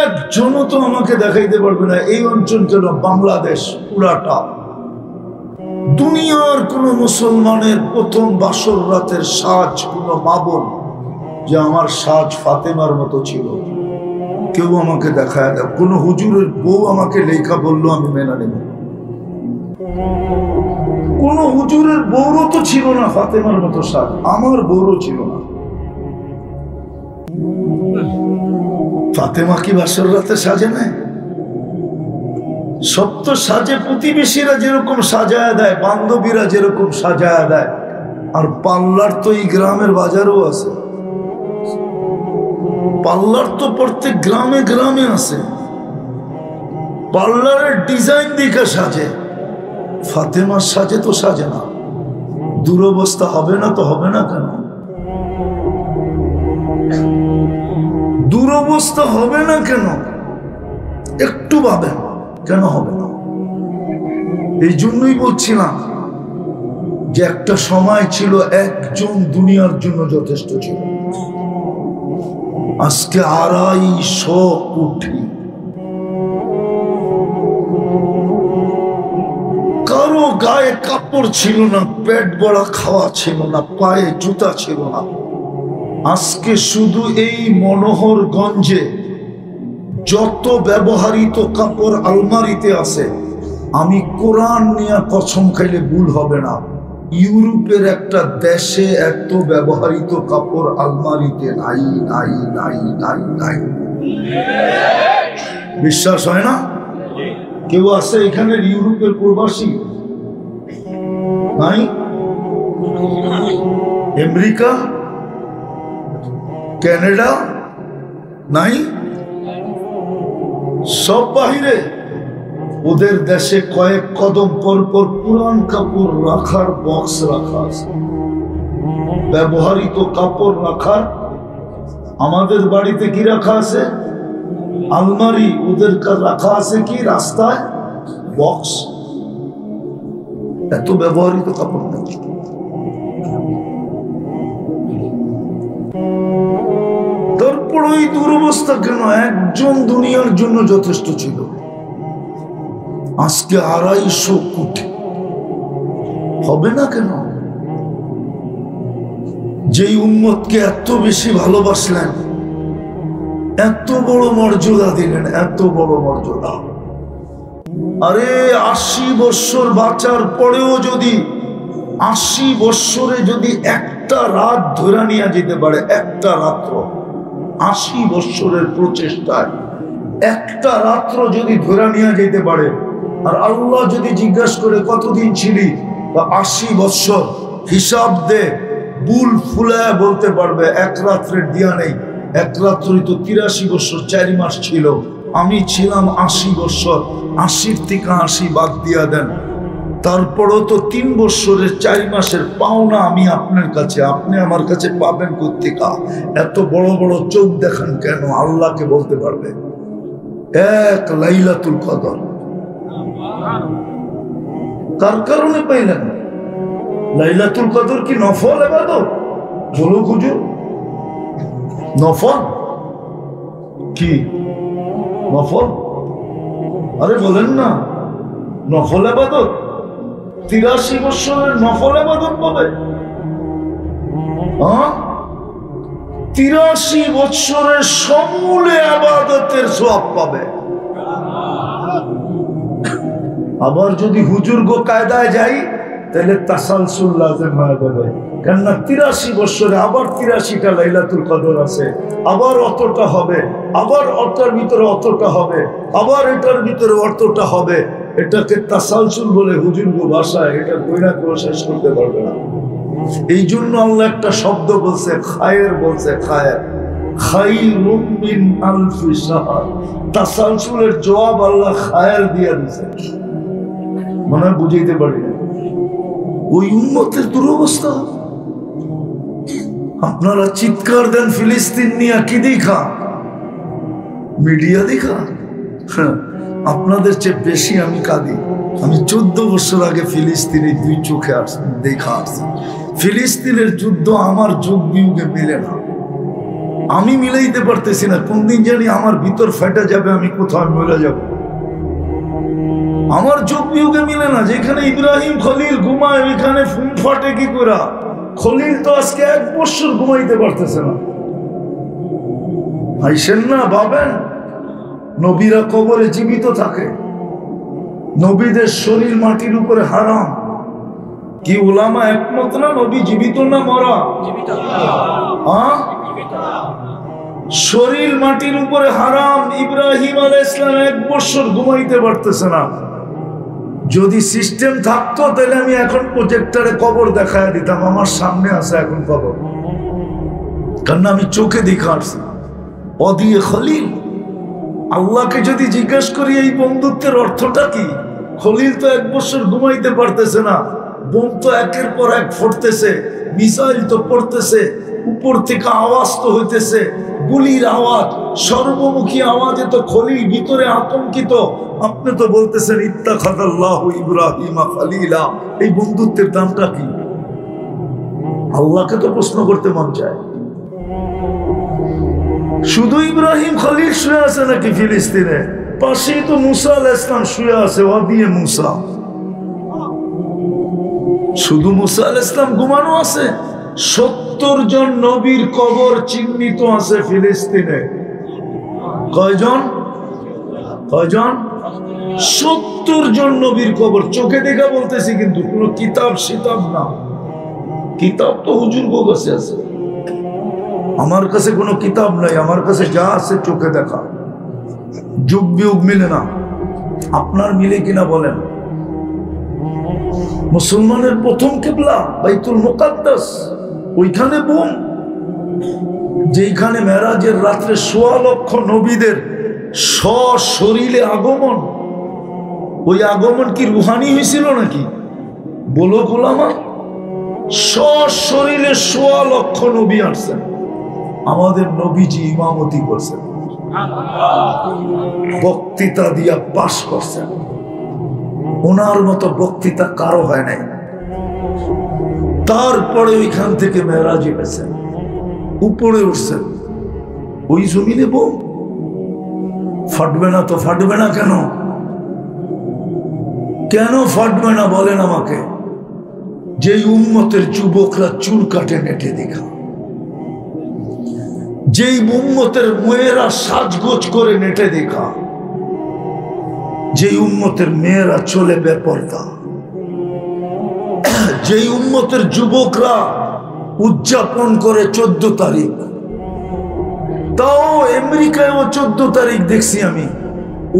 একজনও তো আমাকে দেখাইতে পারবে না এই অঞ্চল কেন, বাংলাদেশ পুরাটা। দুনিয়ার কোন মুসলমানের প্রথম বাসর রাতের সাজ কোন মা বোন যে আমার সাজ ফাতেমার মতো ছিল, কেউ আমাকে দেখায় দেয়। কোন হুজুরের বউ আমাকে লেখা বললো, আমি মেনে নেব। কোন হুজুরের বউরও তো ছিল না ফাতেমার মতো সাজ, আমার বউরও ছিল না। ফাতেমা কি বাসর রাতে সাজে নাই? সব তো সাজে প্রতিবেশীরা যেরকম সাজায় দেয়, বান্ধবীরা যেরকম সাজায় দেয়, আর পার্লার তো এই গ্রামের বাজারও আছে। পার্লার তো প্রত্যেক গ্রামে গ্রামে আছে। পার্লারের ডিজাইন দেখে সাজে, ফাতেমার সাজে তো সাজে না। দুরবস্থা হবে না তো হবে না কেন? দুরবস্থা হবে না কেন? একটু ভাবেন, কেন হবে না? এই জন্যই বলছিলাম যে একটা সময় ছিল একজন দুনিয়ার জন্য যথেষ্ট ছিল। আজকে 250 কোটি। কারো গায়ে কাপড় ছিল না, পেট ভরা খাওয়া ছিল না, পায়ে জুতা ছিল না। আজকে শুধু এই মনোহরগঞ্জে যত ব্যবহৃত কাপড় আলমারিতে আছে, আমি কোরআন নিয়ে কসম খাইলে ভুল হবে না, ইউরোপের একটা দেশে এত ব্যবহৃত কাপড় আলমারিতে নাই নাই নাই নাই নাই। বিশ্বাস হয় না? কেউ আছে এখানে ইউরোপের প্রবাসী? নাই? আমেরিকা, কানাডা নাই? সব বাহিরে। ওদের দেশে কয়েক কদম পর পর পুরান কাপড় রাখার বক্স রাখা আছে, ব্যবহৃত কাপড় রাখার। আমাদের বাড়িতে কি রাখা আছে? আলমারি। ওদের রাখা আছে কি রাস্তায়? বক্স। এত ব্যবহৃত কাপড় নেই। তারপর ওই দুরবস্থা কেন? একজন দুনিয়ার জন্য যথেষ্ট ছিল। আজকে 250 কোটি। হবে না কেন? যেই উম্মতকে এত বেশি ভালোবাসলেন, এত বড় মর্যাদা দিলেন, এত বড় মর্যাদা। আরে 80 বৎসর বাঁচার পরেও যদি 80 বৎসরে যদি একটা রাত ধরে নিয়ে যেতে পারে, একটা রাত্র, 80 বৎসরের প্রচেষ্টায় একটা রাত্র যদি ধরে নিয়ে যেতে পারে, আর আল্লাহ যদি জিজ্ঞাসা করে কতদিন ছিলি, বা 80 বৎসর হিসাব দে, বুল ফুলায় বলতে পারবে এক রাত্রের দিয়া নেই। এক রাত্রই তো 83 বৎসর 4 মাস ছিল। আমি ছিলাম 80 বৎসর, 80 থেকে 80 বাদ দিয়া দেন, তারপরও তো 3 বৎসরের 4 মাসের পাওনা আমি আপনার কাছে, আপনি আমার কাছে পাবেন কোত্থেকে? এত বড় বড় চোখ দেখান কেন? আল্লাহকে বলতে পারবে এক লাইলাতুল কদর কার কারণে পাইলেন? লাইলাতুল কদর কি নফল ইবাদত? বলো হুজুর, নফল কি? নফল? আরে বলেন না, নফল ইবাদত। 83 বছরের নফল ইবাদত পাবে? 83 বছরের সমূলে ইবাদতের সওয়াব পাবে। আবার যদি হুজুর গো কায়দায় যাই, তাহলে তাসালসুল লাজিম হয়ে যাবে। কেননা 83 বছরে আবার 83টা লাইলাতুল কদর আছে, আবার অতটা হবে, আবার অতটার ভিতরে অতটা হবে, আবার এটার ভিতরে অতটা হবে। এটাকে তাসালসুল বলে হুজুর গো ভাষায়। এটা কইরা কেউ শেষ করতে পারবে না। এই জন্য আল্লাহ একটা শব্দ বলছে, খায়ের বলছে, খায়ের। খায়রুম মিন আলফি শাহর। তাসালসুলের জবাব আল্লাহ খায়ের দিয়ে দিয়েছে। মনে হয় বুঝাইতে পারি না। ওই উম্মতের দুরবস্থা। আপনারা চিৎকার দেন ফিলিস্তিন নিয়ে, কি দেখা? মিডিয়া দেখা? আপনাদের চেয়ে বেশি আমি কাঁদি। আমি 14 বছর আগে ফিলিস্তিনে 2 চোখে দেখা আসছি। ফিলিস্তিনের যুদ্ধ আমার যোগ বিয়োগে মিলে না। আমি মিলাইতে পারতেছি না। কোন দিন জানি আমার ভিতর ফেটে যাবে, আমি কোথাও মরে যাব। আমার যোগ বিয়োগে মিলে না। যেখানে ইব্রাহিম খলিল ঘুমায়, ওইখানে ফুম ফাটে কি করে? খলিল তো আজকে 1 বছর ঘুমাইতে পারতেছে না। আইসেন না, ভাবেন নবীরা কবরে জীবিত থাকে, নবীদের শরীর মাটির উপরে হারাম। কি উলামা একমত না নবী জীবিত না মরা? শরীর মাটির উপরে হারাম। ইব্রাহিম আলাইহিস সালাম 1 বছর ঘুমাইতে পারতেছে না। যদি সিস্টেম থাকতো তাহলে আমি এখন প্রজেক্টরে কবর দেখায় দিতাম, আমার সামনে আছে এখন কবর, কারণ আমি চোখে দেখা আসছি। অদিয়ে খলিল, আল্লাহকে যদি জিজ্ঞেস করি এই বন্ধুত্বের অর্থটা কি, খলিল তো 1 বছর ঘুমাইতে পারতেছে না, বোম তো একের পর এক ফুটতেছে, মিসাইল তো পড়তেছে, উপর থেকে আওয়াজ তো হইতেছে, গুলির আওয়াজ, সর্বমুখী আওয়াজে তো খলিল ভিতরে আতঙ্কিত। আপনি তো বলতেছেন ইত্তাখাযাল্লাহু ইব্রাহিমা খলিলা, এই বন্ধুত্বের দামটা কি? আল্লাহকে তো প্রশ্ন করতে মন চায়। শুধু ইব্রাহিম খলিল শুয়ে আছে নাকি ফিলিস্তিনে? পাশেই তো মুসা আলাইহিস সালাম শুয়ে আছে, ওয়াদিয়ে মুসা। শুধু মুসা আলাইহিস সালাম ঘুমানো আছে? 70 জন নবীর কবর চিহ্নিত আছে ফিলিস্তিনে। কয়জন? 70 জন নবীর কবর, চোখে দেখা বলতেছি, কিন্তু কোন কিতাব সিতাব না। কিতাব তো হুজুর গো কাছে আছে, আমার কাছে কোনো কিতাব নাই, আমার কাছে যা আছে চোখে দেখা। যুগ বিয়োগ মিলে না, আপনার মিলে কিনা বলেন? মুসলমানের প্রথম কিবলা বাইতুল মুকাদ্দাস, ওইখানে বোম। যেখানে মেরাজের রাত্রে 1.25 লক্ষ নবীদের সশরীরে আগমন, ওই আগমন কি রুহানি হয়েছিল নাকি? বলো গোলামা, সশরীরে 1.25 লক্ষ নবী আসছেন, আমাদের নবীজি ইমামতি করছেন, বক্তৃতা দিয়া পাশ করছেন। ওনার মতো বক্তৃতা কারো হয় নাই। তারপরে ওইখান থেকে মেরাজে গেছেন, উপরে উঠছেন। ওই জমিনে বোম ফাটবে না তো ফাটবে না কেন? কেন ফাটবে না বলেন আমাকে? যেই উম্মতের যুবকরা চুল কাটে নেটে দেখা, যেই উম্মতের মেয়েরা সাজগোজ করে নেটে দেখা, যেই উম্মতের মেয়েরা চলে বেপরদা, যেই উম্মতের যুবকরা উদযাপন করে 14 তারিখ, তাও আমেরিকায়ও 14 তারিখ দেখছি আমি,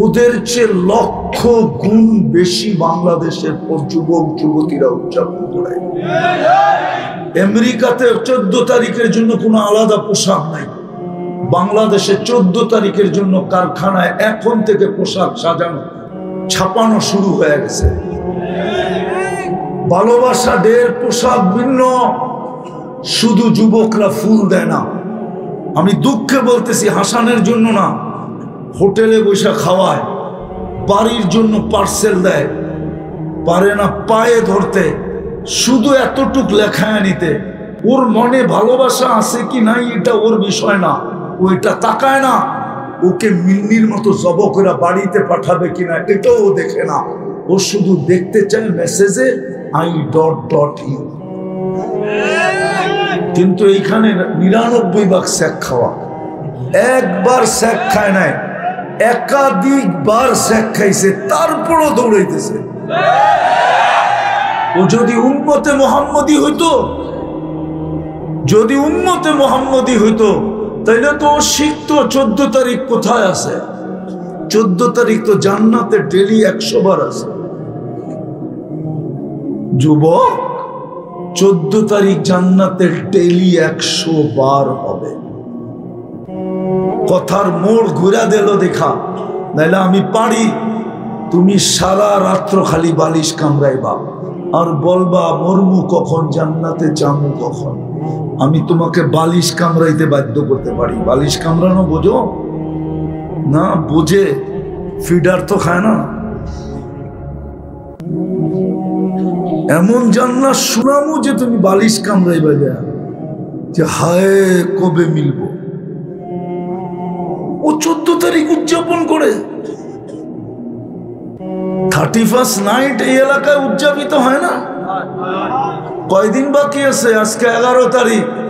ওদের চেয়ে লক্ষ গুণ বেশি বাংলাদেশের যুবক যুবতীরা উদযাপন করে। আমেরিকাতে 14 তারিখের জন্য কোনো আলাদা পোশাক নাই, বাংলাদেশে 14 তারিখের জন্য কারখানায় এখন থেকে পোশাক সাজানো ছাপানো শুরু হয়ে গেছে। ভালোবাসা ডের পোশাক ভিন্ন, শুধু যুবকরা ফুল দেয় না। আমি দুঃখে বলতেছি, হাসানের জন্য না, হোটেলে বসে খাওয়ায়, বাড়ির জন্য পার্সেল দেয়, পারে না পায়ে ধরতে, শুধু এতটুক লেখায় নিতে। ওর মনে ভালোবাসা আছে কি নাই এটা ওর বিষয় না, ওইটা তাকায় না। ওকে মিন্নির মতো জব করে বাড়িতে পাঠাবে কিনা এটাও ও দেখে না, ও শুধু দেখতে চায় মেসেজে I ... কিন্তু এইখানে 99 ভাগ স্যাক খাওয়া, একবার স্যাক খায় নাই, একাধিকবার স্যাক খাইছে, তারপরও দৌড়াইতেছে। ও যদি উম্মতে মুহাম্মদী হইতো, যদি উম্মতে মুহাম্মদী হইতো, তাইলে তো শিখতো 14 তারিখ কোথায় আছে। 14 তারিখ তো জান্নাতে ডেলি 100 বার আছে। যুবক, 14 তারিখ জান্নাতে ডেলি 100 বার হবে। কথার মোড় ঘুরা দিল দেখা, নাইলে আমি পারি তুমি সারা রাত্র খালি বালিশ কামড়াইবা আর বলবা মরমু কখন, জান্নাতে যামু কখন। আমি তোমাকে বালিশ কামড়াইতে বাধ্য করতে পারি। বালিশ কামড়ানো বোঝো না? বুঝে ফিডার তো খায় না। এমন জান্নাত শুনামু যে তুমি বালিশ কামড়াইবা যায় যে হায় কবে মিলবো। ও 14 তারিখ উদযাপন করে। 31st নাইট এই এলাকায় উদযাপিত হয় না? কয়দিন বাকি আছে? আজকে 11 তারিখ।